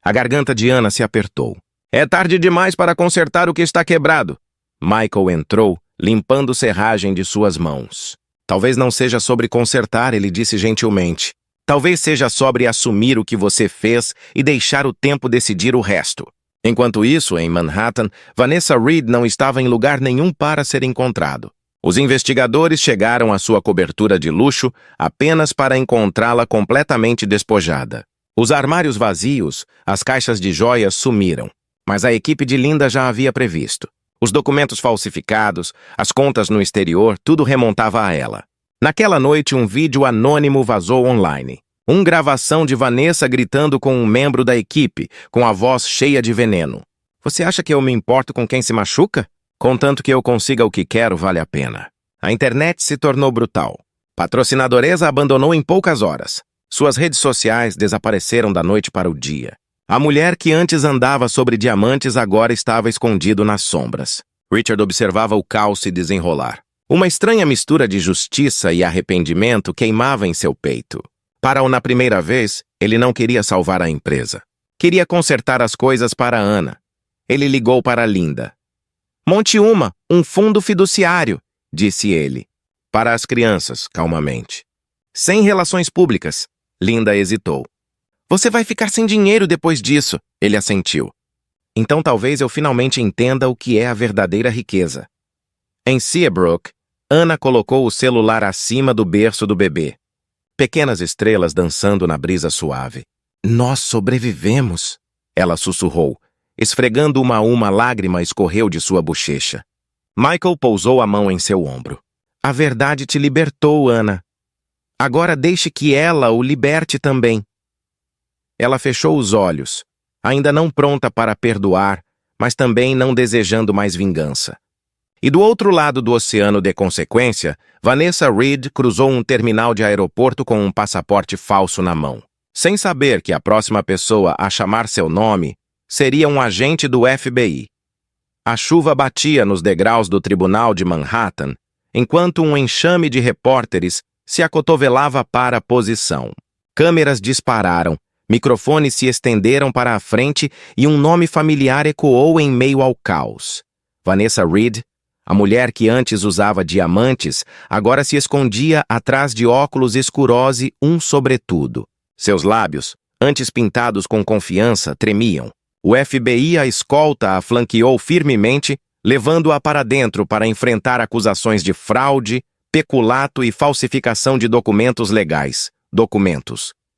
A garganta de Ana se apertou. É tarde demais para consertar o que está quebrado. Michael entrou, limpando serragem de suas mãos. Talvez não seja sobre consertar, ele disse gentilmente. Talvez seja sobre assumir o que você fez e deixar o tempo decidir o resto. Enquanto isso, em Manhattan, Vanessa Reed não estava em lugar nenhum para ser encontrado. Os investigadores chegaram à sua cobertura de luxo apenas para encontrá-la completamente despojada. Os armários vazios, as caixas de joias sumiram, mas a equipe de Linda já havia previsto. Os documentos falsificados, as contas no exterior, tudo remontava a ela. Naquela noite, um vídeo anônimo vazou online. Uma gravação de Vanessa gritando com um membro da equipe, com a voz cheia de veneno. Você acha que eu me importo com quem se machuca? Contanto que eu consiga o que quero, vale a pena. A internet se tornou brutal. Patrocinadoresa abandonou em poucas horas. Suas redes sociais desapareceram da noite para o dia. A mulher que antes andava sobre diamantes agora estava escondido nas sombras. Richard observava o caos se desenrolar. Uma estranha mistura de justiça e arrependimento queimava em seu peito. Na primeira vez, ele não queria salvar a empresa. Queria consertar as coisas para Ana. Ele ligou para Linda. Monte um fundo fiduciário, disse ele. Para as crianças, calmamente. Sem relações públicas. Linda hesitou. Você vai ficar sem dinheiro depois disso, ele assentiu. Então talvez eu finalmente entenda o que é a verdadeira riqueza. Em Seabrook, Ana colocou o celular acima do berço do bebê. Pequenas estrelas dançando na brisa suave. Nós sobrevivemos, ela sussurrou. Esfregando uma a uma, lágrima escorreu de sua bochecha. Michael pousou a mão em seu ombro. A verdade te libertou, Ana. Agora deixe que ela o liberte também. Ela fechou os olhos, ainda não pronta para perdoar, mas também não desejando mais vingança. E do outro lado do oceano de consequência, Vanessa Reed cruzou um terminal de aeroporto com um passaporte falso na mão, sem saber que a próxima pessoa a chamar seu nome seria um agente do FBI. A chuva batia nos degraus do tribunal de Manhattan, enquanto um enxame de repórteres se acotovelava para a posição. Câmeras dispararam, microfones se estenderam para a frente e um nome familiar ecoou em meio ao caos. Vanessa Reed, a mulher que antes usava diamantes, agora se escondia atrás de óculos escuros e um sobretudo. Seus lábios, antes pintados com confiança, tremiam. O FBI, a escolta, a flanqueou firmemente, levando-a para dentro para enfrentar acusações de fraude, peculato e falsificação de documentos legais.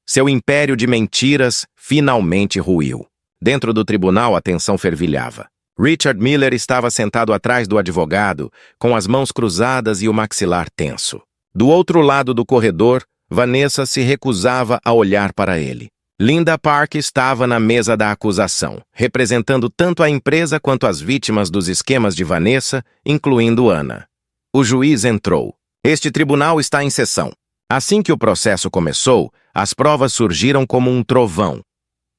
Seu império de mentiras finalmente ruiu. Dentro do tribunal, a tensão fervilhava. Richard Miller estava sentado atrás do advogado, com as mãos cruzadas e o maxilar tenso. Do outro lado do corredor, Vanessa se recusava a olhar para ele. Linda Park estava na mesa da acusação, representando tanto a empresa quanto as vítimas dos esquemas de Vanessa, incluindo Ana. O juiz entrou. Este tribunal está em sessão. Assim que o processo começou, as provas surgiram como um trovão.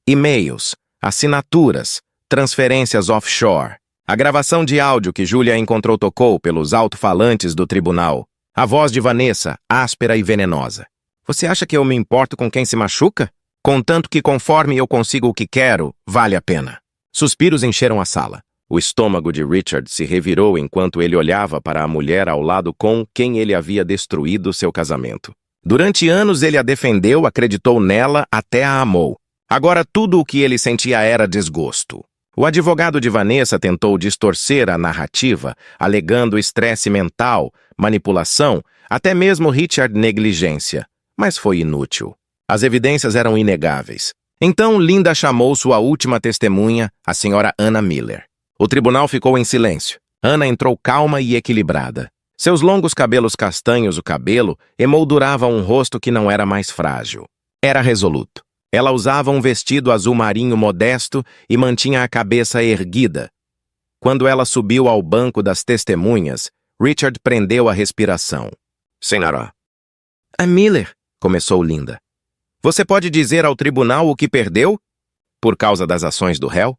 E-mails, assinaturas, transferências offshore. A gravação de áudio que Julia encontrou tocou pelos alto-falantes do tribunal. A voz de Vanessa, áspera e venenosa. Você acha que eu me importo com quem se machuca? Contanto que conforme eu consigo o que quero, vale a pena. Suspiros encheram a sala. O estômago de Richard se revirou enquanto ele olhava para a mulher ao lado com quem ele havia destruído seu casamento. Durante anos ele a defendeu, acreditou nela, até a amou. Agora tudo o que ele sentia era desgosto. O advogado de Vanessa tentou distorcer a narrativa, alegando estresse mental, manipulação, até mesmo Richard negligência, mas foi inútil. As evidências eram inegáveis. Então Linda chamou sua última testemunha, a senhora Anna Miller. O tribunal ficou em silêncio. Ana entrou calma e equilibrada. Seus longos cabelos castanhos, o cabelo, emoldurava um rosto que não era mais frágil. Era resoluto. Ela usava um vestido azul marinho modesto e mantinha a cabeça erguida. Quando ela subiu ao banco das testemunhas, Richard prendeu a respiração. Senhora. A Miller, começou Linda. Você pode dizer ao tribunal o que perdeu? Por causa das ações do réu?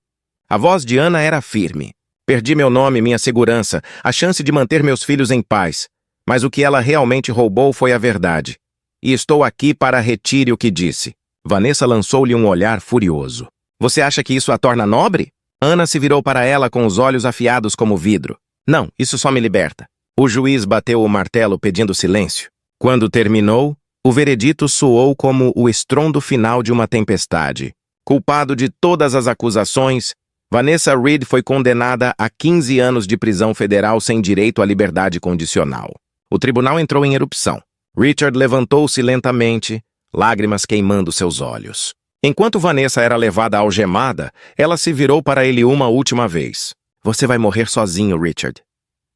A voz de Ana era firme. Perdi meu nome, minha segurança, a chance de manter meus filhos em paz. Mas o que ela realmente roubou foi a verdade. E estou aqui para retire o que disse. Vanessa lançou-lhe um olhar furioso. Você acha que isso a torna nobre? Ana se virou para ela com os olhos afiados como vidro. Não, isso só me liberta. O juiz bateu o martelo pedindo silêncio. Quando terminou, O veredito soou como o estrondo final de uma tempestade. Culpado de todas as acusações, Vanessa Reed foi condenada a 15 anos de prisão federal sem direito à liberdade condicional. O tribunal entrou em erupção. Richard levantou-se lentamente, lágrimas queimando seus olhos. Enquanto Vanessa era levada algemada, ela se virou para ele uma última vez. Você vai morrer sozinho, Richard.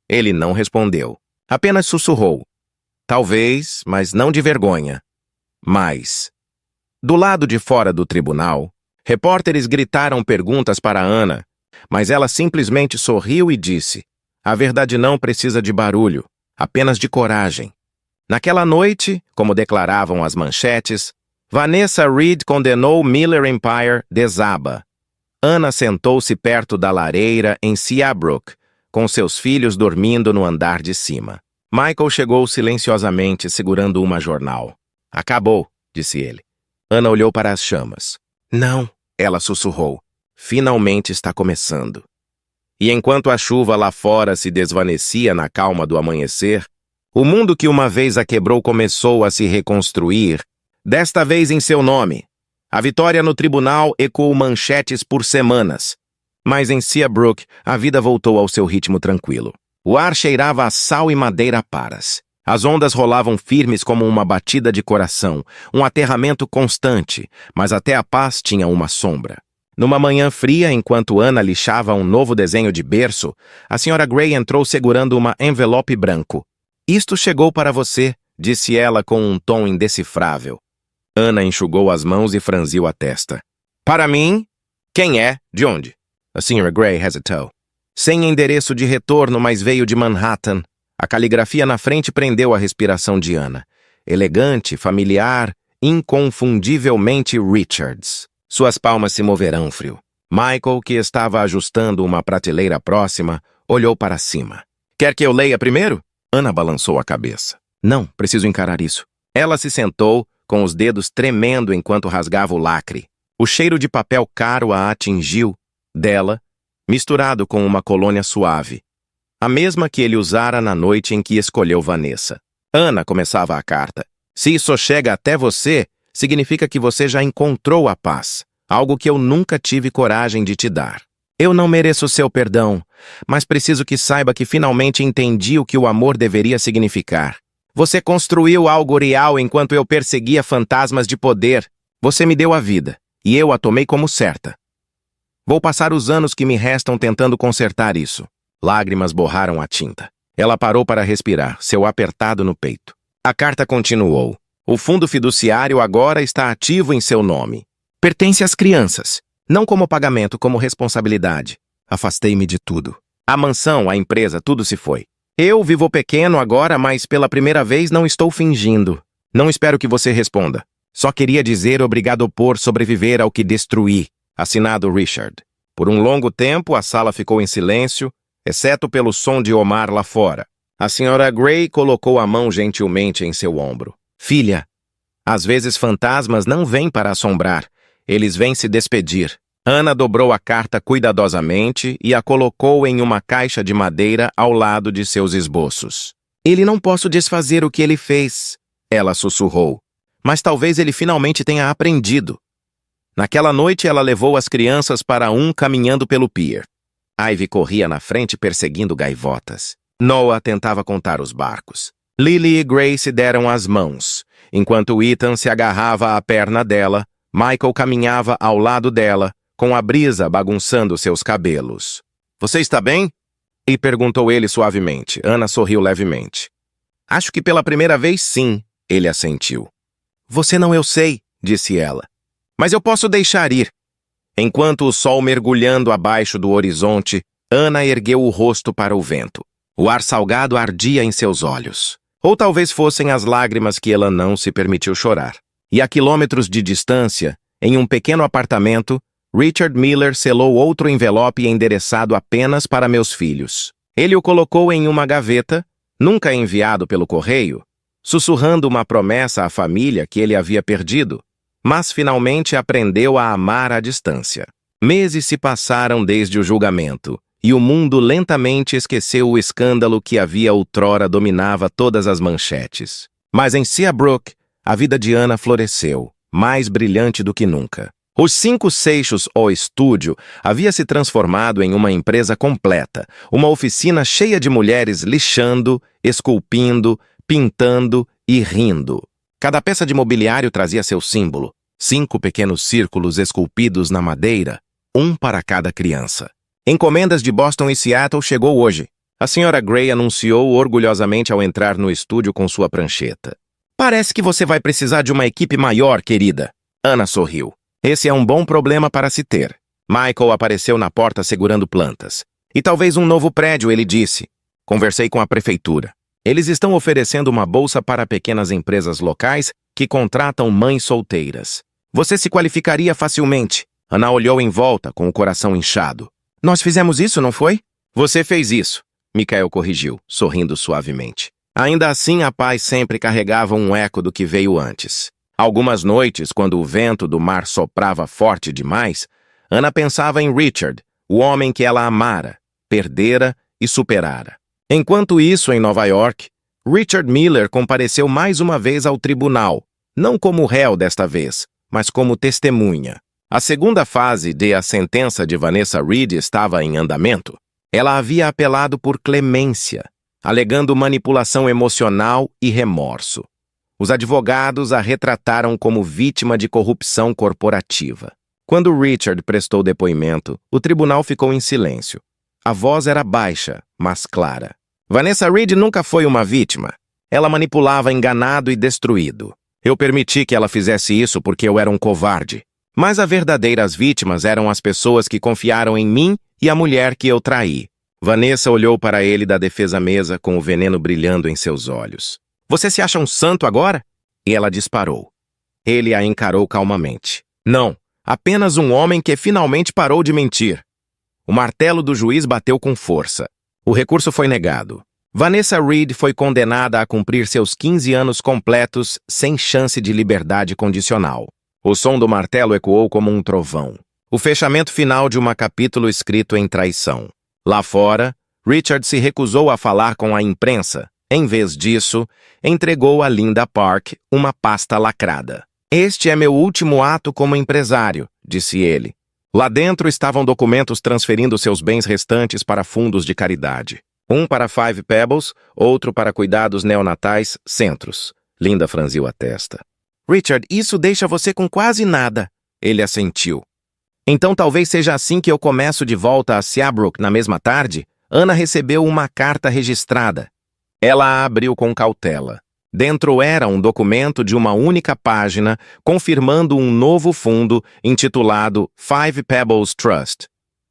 Ele não respondeu. Apenas sussurrou. Talvez, mas não de vergonha. Mas... Do lado de fora do tribunal, repórteres gritaram perguntas para Anna, mas ela simplesmente sorriu e disse: a verdade não precisa de barulho, apenas de coragem. Naquela noite, como declaravam as manchetes, Vanessa Reed condenou Miller Empire desaba. Anna sentou-se perto da lareira em Seabrook, com seus filhos dormindo no andar de cima. Michael chegou silenciosamente, segurando uma jornal. Acabou, disse ele. Anna olhou para as chamas. Não, ela sussurrou. Finalmente está começando. E enquanto a chuva lá fora se desvanecia na calma do amanhecer, o mundo que uma vez a quebrou começou a se reconstruir, desta vez em seu nome. A vitória no tribunal ecoou manchetes por semanas. Mas em Seabrook, a vida voltou ao seu ritmo tranquilo. O ar cheirava a sal e madeira paras. As ondas rolavam firmes como uma batida de coração, um aterramento constante, mas até a paz tinha uma sombra. Numa manhã fria, enquanto Anna lixava um novo desenho de berço, a Sra. Gray entrou segurando uma envelope branco. Isto chegou para você, disse ela com um tom indecifrável. Anna enxugou as mãos e franziu a testa. Para mim? Quem é? De onde? A Sra. Gray hesitou. Sem endereço de retorno, mas veio de Manhattan. A caligrafia na frente prendeu a respiração de Anna. Elegante, familiar, inconfundivelmente Richards. Suas palmas se moverão frio. Michael, que estava ajustando uma prateleira próxima, olhou para cima. Quer que eu leia primeiro? Anna balançou a cabeça. Não, preciso encarar isso. Ela se sentou, com os dedos tremendo enquanto rasgava o lacre. O cheiro de papel caro a atingiu, dela, misturado com uma colônia suave. A mesma que ele usara na noite em que escolheu Vanessa. Anna, começava a carta. Se isso chega até você, significa que você já encontrou a paz, algo que eu nunca tive coragem de te dar. Eu não mereço seu perdão, mas preciso que saiba que finalmente entendi o que o amor deveria significar. Você construiu algo real enquanto eu perseguia fantasmas de poder. Você me deu a vida, e eu a tomei como certa. Vou passar os anos que me restam tentando consertar isso. Lágrimas borraram a tinta. Ela parou para respirar, seu apertado no peito. A carta continuou. O fundo fiduciário agora está ativo em seu nome. Pertence às crianças, não como pagamento, como responsabilidade. Afastei-me de tudo. A mansão, a empresa, tudo se foi. Eu vivo pequeno agora, mas pela primeira vez não estou fingindo. Não espero que você responda. Só queria dizer obrigado por sobreviver ao que destruí. Assinado Richard. Por um longo tempo, a sala ficou em silêncio, exceto pelo som de Omar lá fora. A Sra. Gray colocou a mão gentilmente em seu ombro. Filha, às vezes fantasmas não vêm para assombrar, eles vêm se despedir. Anna dobrou a carta cuidadosamente e a colocou em uma caixa de madeira ao lado de seus esboços. Ele não posso desfazer o que ele fez, ela sussurrou. Mas talvez ele finalmente tenha aprendido. Naquela noite, ela levou as crianças para caminhando pelo pier. Ivy corria na frente perseguindo gaivotas. Noah tentava contar os barcos. Lily e Grace deram as mãos. Enquanto Ethan se agarrava à perna dela, Michael caminhava ao lado dela, com a brisa bagunçando seus cabelos. Você está bem? E perguntou ele suavemente. Anna sorriu levemente. Acho que pela primeira vez sim, ele assentiu. Você não, eu sei, disse ela. Mas eu posso deixar ir. Enquanto o sol mergulhando abaixo do horizonte, Anna ergueu o rosto para o vento. O ar salgado ardia em seus olhos. Ou talvez fossem as lágrimas que ela não se permitiu chorar. E a quilômetros de distância, em um pequeno apartamento, Richard Miller selou outro envelope endereçado apenas para meus filhos. Ele o colocou em uma gaveta, nunca enviado pelo correio, sussurrando uma promessa à família que ele havia perdido, mas finalmente aprendeu a amar à distância. Meses se passaram desde o julgamento, e o mundo lentamente esqueceu o escândalo que havia outrora dominava todas as manchetes. Mas em Seabrook, A vida de Ana floresceu, mais brilhante do que nunca. Os 5 Seixos, o estúdio, havia se transformado em uma empresa completa, uma oficina cheia de mulheres lixando, esculpindo, pintando e rindo. Cada peça de mobiliário trazia seu símbolo, 5 pequenos círculos esculpidos na madeira, um para cada criança. Encomendas de Boston e Seattle chegou hoje. A Sra. Gray anunciou orgulhosamente ao entrar no estúdio com sua prancheta. Parece que você vai precisar de uma equipe maior, querida. Ana sorriu. Esse é um bom problema para se ter. Michael apareceu na porta segurando plantas. E talvez um novo prédio, ele disse. Conversei com a prefeitura. Eles estão oferecendo uma bolsa para pequenas empresas locais que contratam mães solteiras. Você se qualificaria facilmente. Ana olhou em volta com o coração inchado. Nós fizemos isso, não foi? Você fez isso, Michael corrigiu, sorrindo suavemente. Ainda assim, a paz sempre carregava um eco do que veio antes. Algumas noites, quando o vento do mar soprava forte demais, Ana pensava em Richard, o homem que ela amara, perdera e superara. Enquanto isso, em Nova York, Richard Miller compareceu mais uma vez ao tribunal, não como réu desta vez, mas como testemunha. A segunda fase de a sentença de Vanessa Reed estava em andamento. Ela havia apelado por clemência, alegando manipulação emocional e remorso. Os advogados a retrataram como vítima de corrupção corporativa. Quando Richard prestou depoimento, o tribunal ficou em silêncio. A voz era baixa, mas clara. Vanessa Reed nunca foi uma vítima. Ela manipulava enganado e destruído. Eu permiti que ela fizesse isso porque eu era um covarde. Mas as verdadeiras vítimas eram as pessoas que confiaram em mim e a mulher que eu traí. Vanessa olhou para ele da defesa-mesa com o veneno brilhando em seus olhos. Você se acha um santo agora? E ela disparou. Ele a encarou calmamente. Não, apenas um homem que finalmente parou de mentir. O martelo do juiz bateu com força. O recurso foi negado. Vanessa Reed foi condenada a cumprir seus 15 anos completos sem chance de liberdade condicional. O som do martelo ecoou como um trovão. O fechamento final de um capítulo escrito em traição. Lá fora, Richard se recusou a falar com a imprensa. Em vez disso, entregou a Linda Park uma pasta lacrada. Este é meu último ato como empresário, disse ele. Lá dentro estavam documentos transferindo seus bens restantes para fundos de caridade. Um para Five Pebbles, outro para cuidados neonatais, centros. Linda franziu a testa. Richard, isso deixa você com quase nada. Ele assentiu. Então talvez seja assim que eu começo de volta a Seabrook na mesma tarde? Ana recebeu uma carta registrada. Ela a abriu com cautela. Dentro era um documento de uma única página confirmando um novo fundo intitulado Five Pebbles Trust.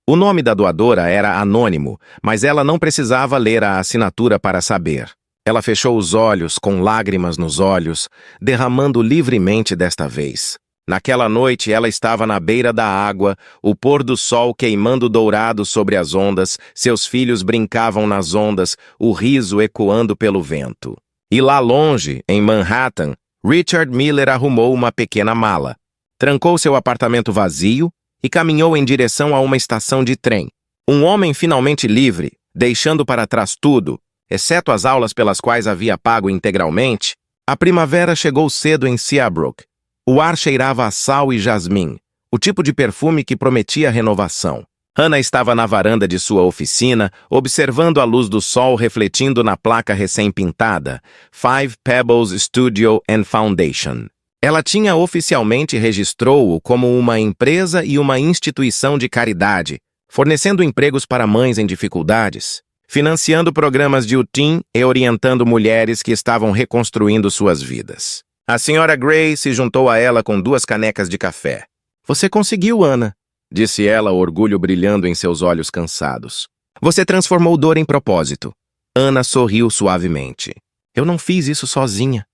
O nome da doadora era anônimo, mas ela não precisava ler a assinatura para saber. Ela fechou os olhos com lágrimas nos olhos, derramando livremente desta vez. Naquela noite ela estava na beira da água, o pôr do sol queimando dourado sobre as ondas, seus filhos brincavam nas ondas, o riso ecoando pelo vento. E lá longe, em Manhattan, Richard Miller arrumou uma pequena mala. Trancou seu apartamento vazio e caminhou em direção a uma estação de trem. Um homem finalmente livre, deixando para trás tudo, exceto as aulas pelas quais havia pago integralmente. A primavera chegou cedo em Seabrook. O ar cheirava a sal e jasmim, o tipo de perfume que prometia renovação. Hannah estava na varanda de sua oficina, observando a luz do sol refletindo na placa recém-pintada, Five Pebbles Studio and Foundation. Ela tinha oficialmente registrou-o como uma empresa e uma instituição de caridade, fornecendo empregos para mães em dificuldades, financiando programas de UTIM e orientando mulheres que estavam reconstruindo suas vidas. A Sra. Gray se juntou a ela com 2 canecas de café. Você conseguiu, Ana, disse ela, orgulho brilhando em seus olhos cansados. Você transformou dor em propósito. Ana sorriu suavemente. Eu não fiz isso sozinha.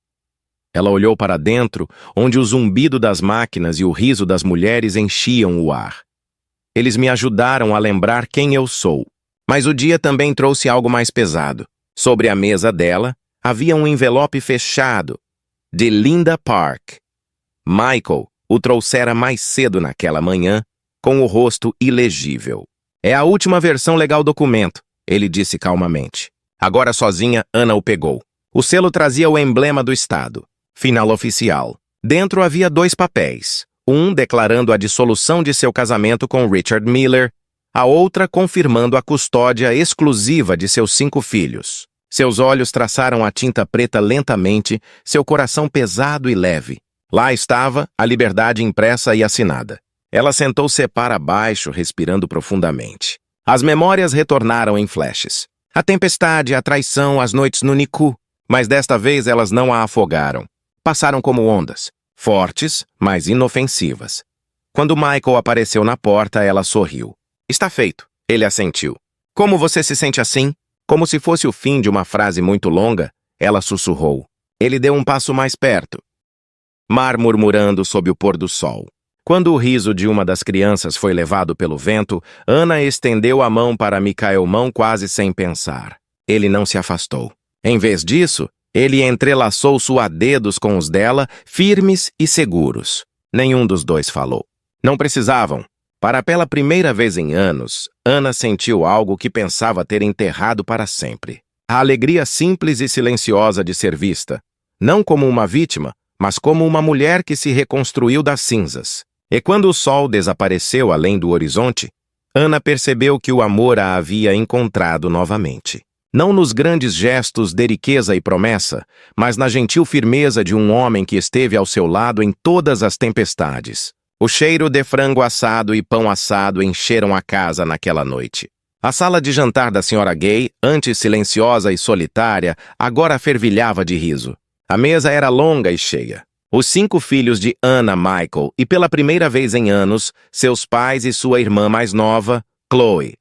Ela olhou para dentro, onde o zumbido das máquinas e o riso das mulheres enchiam o ar. Eles me ajudaram a lembrar quem eu sou. Mas o dia também trouxe algo mais pesado. Sobre a mesa dela, havia um envelope fechado, de Linda Park. Michael o trouxera mais cedo naquela manhã, com o rosto ilegível. É a última versão legal do documento, ele disse calmamente. Agora sozinha, Ana o pegou. O selo trazia o emblema do Estado. Final oficial. Dentro havia 2 papéis. Um declarando a dissolução de seu casamento com Richard Miller, a outra confirmando a custódia exclusiva de seus 5 filhos. Seus olhos traçaram a tinta preta lentamente, seu coração pesado e leve. Lá estava a liberdade impressa e assinada. Ela sentou-se para baixo, respirando profundamente. As memórias retornaram em flashes. A tempestade, a traição, as noites no Niku. Mas desta vez elas não a afogaram. Passaram como ondas, fortes, mas inofensivas. Quando Michael apareceu na porta, ela sorriu. Está feito, ele assentiu. Como você se sente assim? Como se fosse o fim de uma frase muito longa, ela sussurrou. Ele deu um passo mais perto. Mar murmurando sob o pôr do sol. Quando o riso de uma das crianças foi levado pelo vento, Ana estendeu a mão para Michael, mão quase sem pensar. Ele não se afastou. Em vez disso, ele entrelaçou sua dedos com os dela, firmes e seguros. Nenhum dos dois falou. Não precisavam. Pela primeira vez em anos, Ana sentiu algo que pensava ter enterrado para sempre. A alegria simples e silenciosa de ser vista, não como uma vítima, mas como uma mulher que se reconstruiu das cinzas. E quando o sol desapareceu além do horizonte, Ana percebeu que o amor a havia encontrado novamente. Não nos grandes gestos de riqueza e promessa, mas na gentil firmeza de um homem que esteve ao seu lado em todas as tempestades. O cheiro de frango assado e pão assado encheram a casa naquela noite. A sala de jantar da Sra. Gay, antes silenciosa e solitária, agora fervilhava de riso. A mesa era longa e cheia. Os 5 filhos de Ana, Michael, e pela primeira vez em anos, seus pais e sua irmã mais nova, Chloe.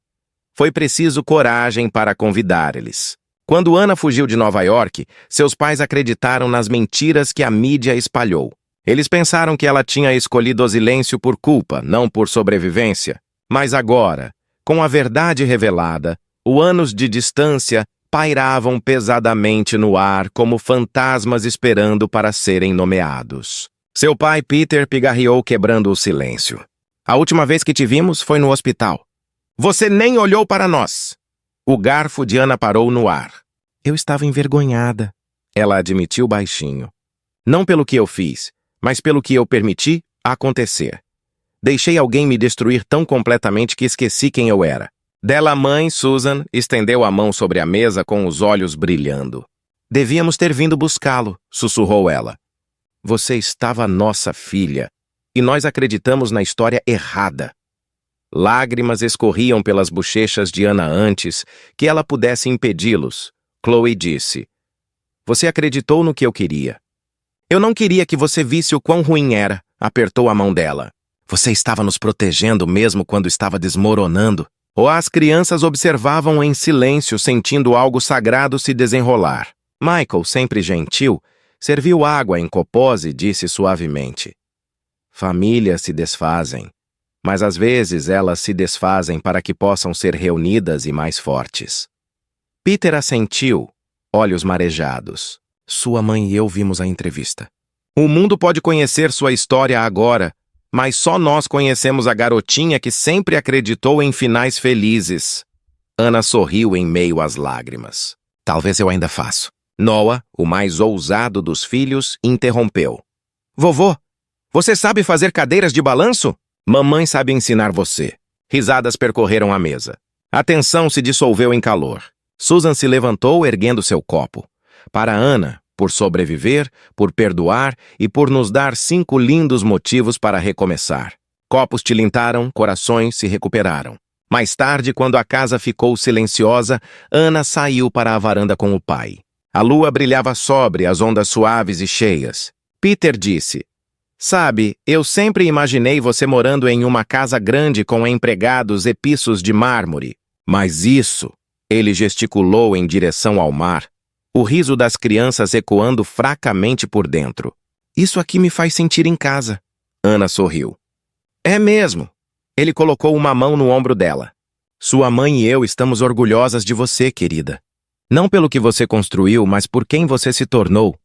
Foi preciso coragem para convidar-eles. Quando Ana fugiu de Nova York, seus pais acreditaram nas mentiras que a mídia espalhou. Eles pensaram que ela tinha escolhido o silêncio por culpa, não por sobrevivência. Mas agora, com a verdade revelada, os anos de distância pairavam pesadamente no ar como fantasmas esperando para serem nomeados. Seu pai, Peter, pigarreou quebrando o silêncio. A última vez que te vimos foi no hospital. Você nem olhou para nós. O garfo de Ana parou no ar. Eu estava envergonhada. Ela admitiu baixinho. Não pelo que eu fiz, mas pelo que eu permiti acontecer. Deixei alguém me destruir tão completamente que esqueci quem eu era. Dela mãe, Susan, estendeu a mão sobre a mesa com os olhos brilhando. Devíamos ter vindo buscá-lo, sussurrou ela. Você estava nossa filha, e nós acreditamos na história errada. Lágrimas escorriam pelas bochechas de Ana antes que ela pudesse impedi-los. Chloe disse, você acreditou no que eu queria. Eu não queria que você visse o quão ruim era, apertou a mão dela. Você estava nos protegendo mesmo quando estava desmoronando. Ou as crianças observavam em silêncio, sentindo algo sagrado se desenrolar. Michael, sempre gentil, serviu água em copós e disse suavemente. Famílias se desfazem, mas às vezes elas se desfazem para que possam ser reunidas e mais fortes. Peter assentiu, olhos marejados. Sua mãe e eu vimos a entrevista. O mundo pode conhecer sua história agora, mas só nós conhecemos a garotinha que sempre acreditou em finais felizes. Ana sorriu em meio às lágrimas. Talvez eu ainda faço. Noah, o mais ousado dos filhos, interrompeu. Vovô, você sabe fazer cadeiras de balanço? Mamãe sabe ensinar você. Risadas percorreram a mesa. A tensão se dissolveu em calor. Susan se levantou, erguendo seu copo. Para Ana, por sobreviver, por perdoar e por nos dar 5 lindos motivos para recomeçar. Copos tilintaram, corações se recuperaram. Mais tarde, quando a casa ficou silenciosa, Ana saiu para a varanda com o pai. A lua brilhava sobre as ondas suaves e cheias. Peter disse, sabe, eu sempre imaginei você morando em uma casa grande com empregados e pisos de mármore. Mas isso, ele gesticulou em direção ao mar, o riso das crianças ecoando fracamente por dentro. Isso aqui me faz sentir em casa. Ana sorriu. É mesmo. Ele colocou uma mão no ombro dela. Sua mãe e eu estamos orgulhosas de você, querida. Não pelo que você construiu, mas por quem você se tornou.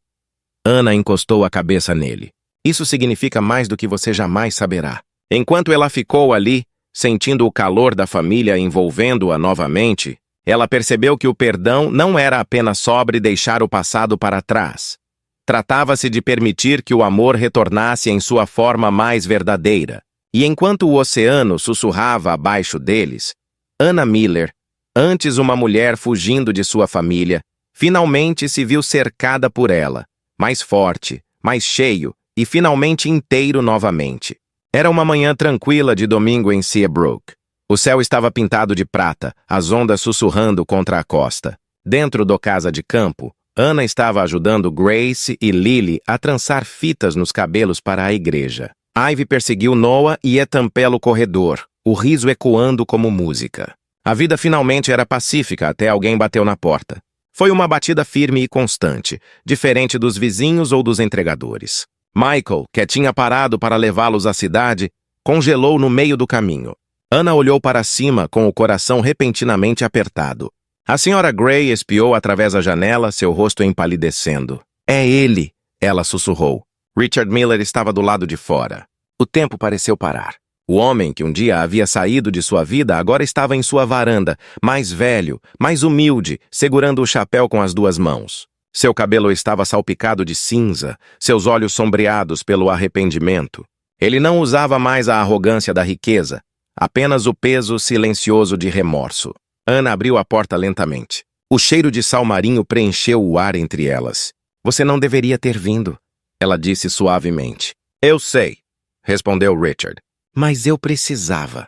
Ana encostou a cabeça nele. Isso significa mais do que você jamais saberá. Enquanto ela ficou ali, sentindo o calor da família envolvendo-a novamente, ela percebeu que o perdão não era apenas sobre deixar o passado para trás. Tratava-se de permitir que o amor retornasse em sua forma mais verdadeira. E enquanto o oceano sussurrava abaixo deles, Anna Miller, antes uma mulher fugindo de sua família, finalmente se viu cercada por ela, mais forte, mais cheio e finalmente inteiro novamente. Era uma manhã tranquila de domingo em Seabrook. O céu estava pintado de prata, as ondas sussurrando contra a costa. Dentro da casa de campo, Anna estava ajudando Grace e Lily a trançar fitas nos cabelos para a igreja. Ivy perseguiu Noah e Ethan pelo corredor, o riso ecoando como música. A vida finalmente era pacífica até alguém bateu na porta. Foi uma batida firme e constante, diferente dos vizinhos ou dos entregadores. Michael, que tinha parado para levá-los à cidade, congelou no meio do caminho. Anna olhou para cima com o coração repentinamente apertado. A senhora Gray espiou através da janela, seu rosto empalidecendo. "É ele!" ela sussurrou. Richard Miller estava do lado de fora. O tempo pareceu parar. O homem que um dia havia saído de sua vida agora estava em sua varanda, mais velho, mais humilde, segurando o chapéu com as duas mãos. Seu cabelo estava salpicado de cinza, seus olhos sombreados pelo arrependimento. Ele não usava mais a arrogância da riqueza, apenas o peso silencioso de remorso. Anna abriu a porta lentamente. O cheiro de sal marinho preencheu o ar entre elas. "Você não deveria ter vindo", ela disse suavemente. "Eu sei", respondeu Richard. "Mas eu precisava."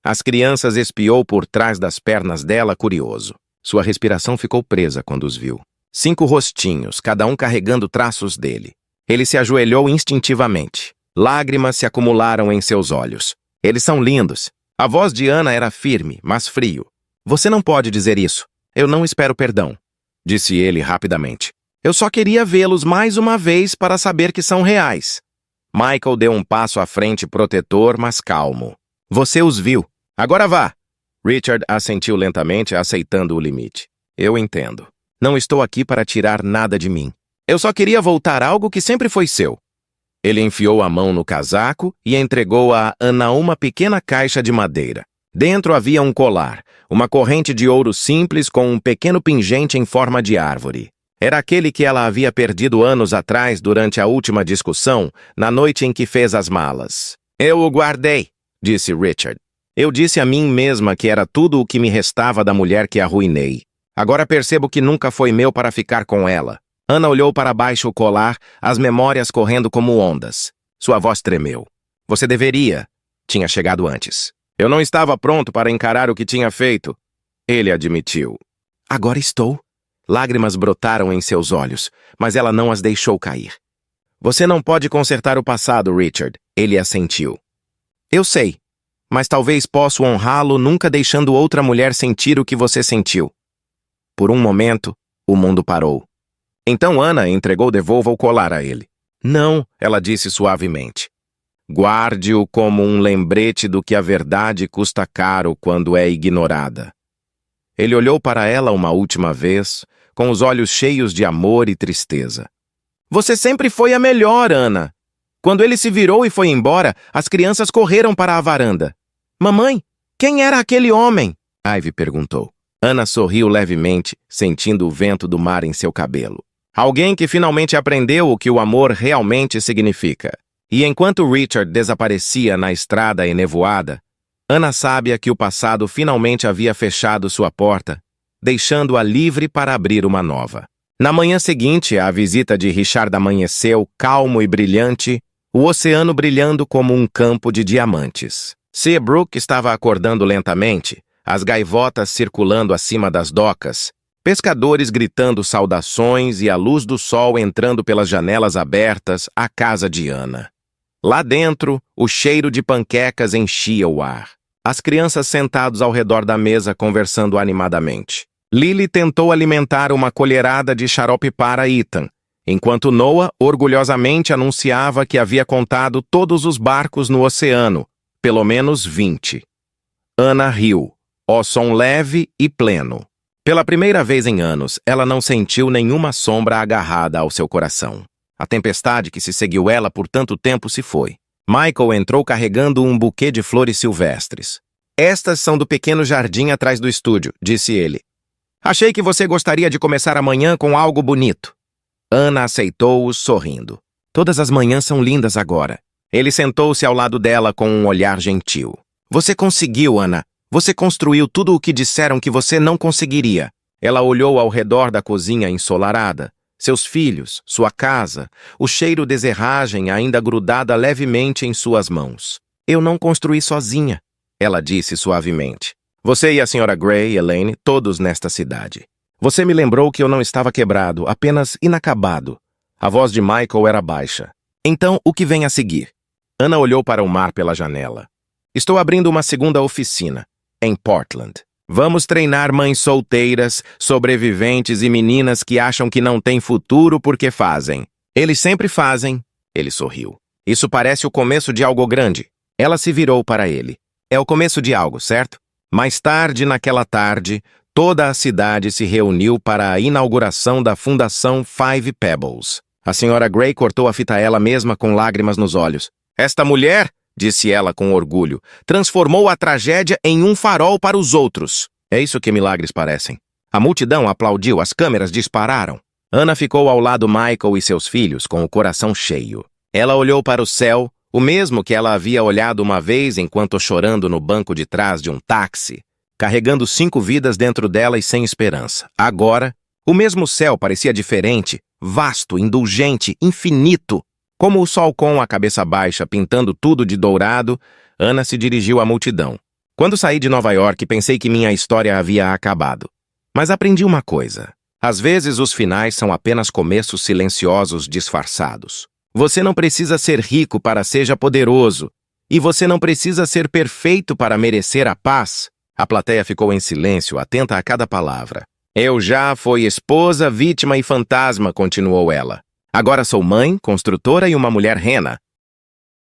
As crianças espiou por trás das pernas dela, curioso. Sua respiração ficou presa quando os viu. 5 rostinhos, cada um carregando traços dele. Ele se ajoelhou instintivamente. Lágrimas se acumularam em seus olhos. "Eles são lindos." A voz de Anna era firme, mas frio. "Você não pode dizer isso. Eu não espero perdão", disse ele rapidamente. "Eu só queria vê-los mais uma vez para saber que são reais." Michael deu um passo à frente, protetor, mas calmo. "Você os viu. Agora vá." Richard assentiu lentamente, aceitando o limite. "Eu entendo. Não estou aqui para tirar nada de mim. Eu só queria voltar algo que sempre foi seu." Ele enfiou a mão no casaco e entregou a Anna uma pequena caixa de madeira. Dentro havia um colar, uma corrente de ouro simples com um pequeno pingente em forma de árvore. Era aquele que ela havia perdido anos atrás durante a última discussão, na noite em que fez as malas. "Eu o guardei", disse Richard. "Eu disse a mim mesma que era tudo o que me restava da mulher que arruinei. Agora percebo que nunca foi meu para ficar com ela." Anna olhou para baixo o colar, as memórias correndo como ondas. Sua voz tremeu. "Você deveria." Tinha chegado antes. "Eu não estava pronto para encarar o que tinha feito", ele admitiu. "Agora estou." Lágrimas brotaram em seus olhos, mas ela não as deixou cair. "Você não pode consertar o passado, Richard", ele assentiu. "Eu sei, mas talvez possa honrá-lo nunca deixando outra mulher sentir o que você sentiu." Por um momento, o mundo parou. Então Anna entregou de volta o colar a ele. "Não", ela disse suavemente. "Guarde-o como um lembrete do que a verdade custa caro quando é ignorada." Ele olhou para ela uma última vez, com os olhos cheios de amor e tristeza. "Você sempre foi a melhor, Anna." Quando ele se virou e foi embora, as crianças correram para a varanda. "Mamãe, quem era aquele homem?" Ivy perguntou. Anna sorriu levemente, sentindo o vento do mar em seu cabelo. "Alguém que finalmente aprendeu o que o amor realmente significa." E enquanto Richard desaparecia na estrada enevoada, Anna sabia que o passado finalmente havia fechado sua porta, deixando-a livre para abrir uma nova. Na manhã seguinte, a visita de Richard amanheceu calmo e brilhante, o oceano brilhando como um campo de diamantes. Seabrook estava acordando lentamente, as gaivotas circulando acima das docas, pescadores gritando saudações e a luz do sol entrando pelas janelas abertas à casa de Anna. Lá dentro, o cheiro de panquecas enchia o ar. As crianças sentados ao redor da mesa conversando animadamente. Lily tentou alimentar uma colherada de xarope para Ethan, enquanto Noah orgulhosamente anunciava que havia contado todos os barcos no oceano, pelo menos 20. Anna riu, ó som leve e pleno. Pela primeira vez em anos, ela não sentiu nenhuma sombra agarrada ao seu coração. A tempestade que se seguiu ela por tanto tempo se foi. Michael entrou carregando um buquê de flores silvestres. "Estas são do pequeno jardim atrás do estúdio", disse ele. "Achei que você gostaria de começar amanhã com algo bonito." Ana aceitou-os sorrindo. Todas as manhãs são lindas agora. Ele sentou-se ao lado dela com um olhar gentil. Você conseguiu, Ana. Você construiu tudo o que disseram que você não conseguiria. Ela olhou ao redor da cozinha ensolarada. Seus filhos, sua casa, o cheiro de serragem ainda grudada levemente em suas mãos. Eu não construí sozinha, ela disse suavemente. Você e a Sra. Gray, Elaine, todos nesta cidade. Você me lembrou que eu não estava quebrado, apenas inacabado. A voz de Michael era baixa. Então, o que vem a seguir? Ana olhou para o mar pela janela. Estou abrindo uma segunda oficina, em Portland. Vamos treinar mães solteiras, sobreviventes e meninas que acham que não têm futuro porque fazem. Eles sempre fazem. Ele sorriu. Isso parece o começo de algo grande. Ela se virou para ele. É o começo de algo, certo? Mais tarde, naquela tarde, toda a cidade se reuniu para a inauguração da Fundação Five Pebbles. A Sra. Gray cortou a fita ela mesma com lágrimas nos olhos. Esta mulher, disse ela com orgulho, transformou a tragédia em um farol para os outros. É isso que milagres parecem. A multidão aplaudiu, as câmeras dispararam. Ana ficou ao lado Michael e seus filhos com o coração cheio. Ela olhou para o céu, o mesmo que ela havia olhado uma vez enquanto chorando no banco de trás de um táxi, carregando 5 vidas dentro dela e sem esperança. Agora, o mesmo céu parecia diferente, vasto, indulgente, infinito. Como o sol com a cabeça baixa pintando tudo de dourado, Ana se dirigiu à multidão. Quando saí de Nova York, pensei que minha história havia acabado. Mas aprendi uma coisa. Às vezes os finais são apenas começos silenciosos disfarçados. Você não precisa ser rico para seja poderoso. E você não precisa ser perfeito para merecer a paz. A plateia ficou em silêncio, atenta a cada palavra. Eu já fui esposa, vítima e fantasma, continuou ela. Agora sou mãe, construtora e uma mulher rena.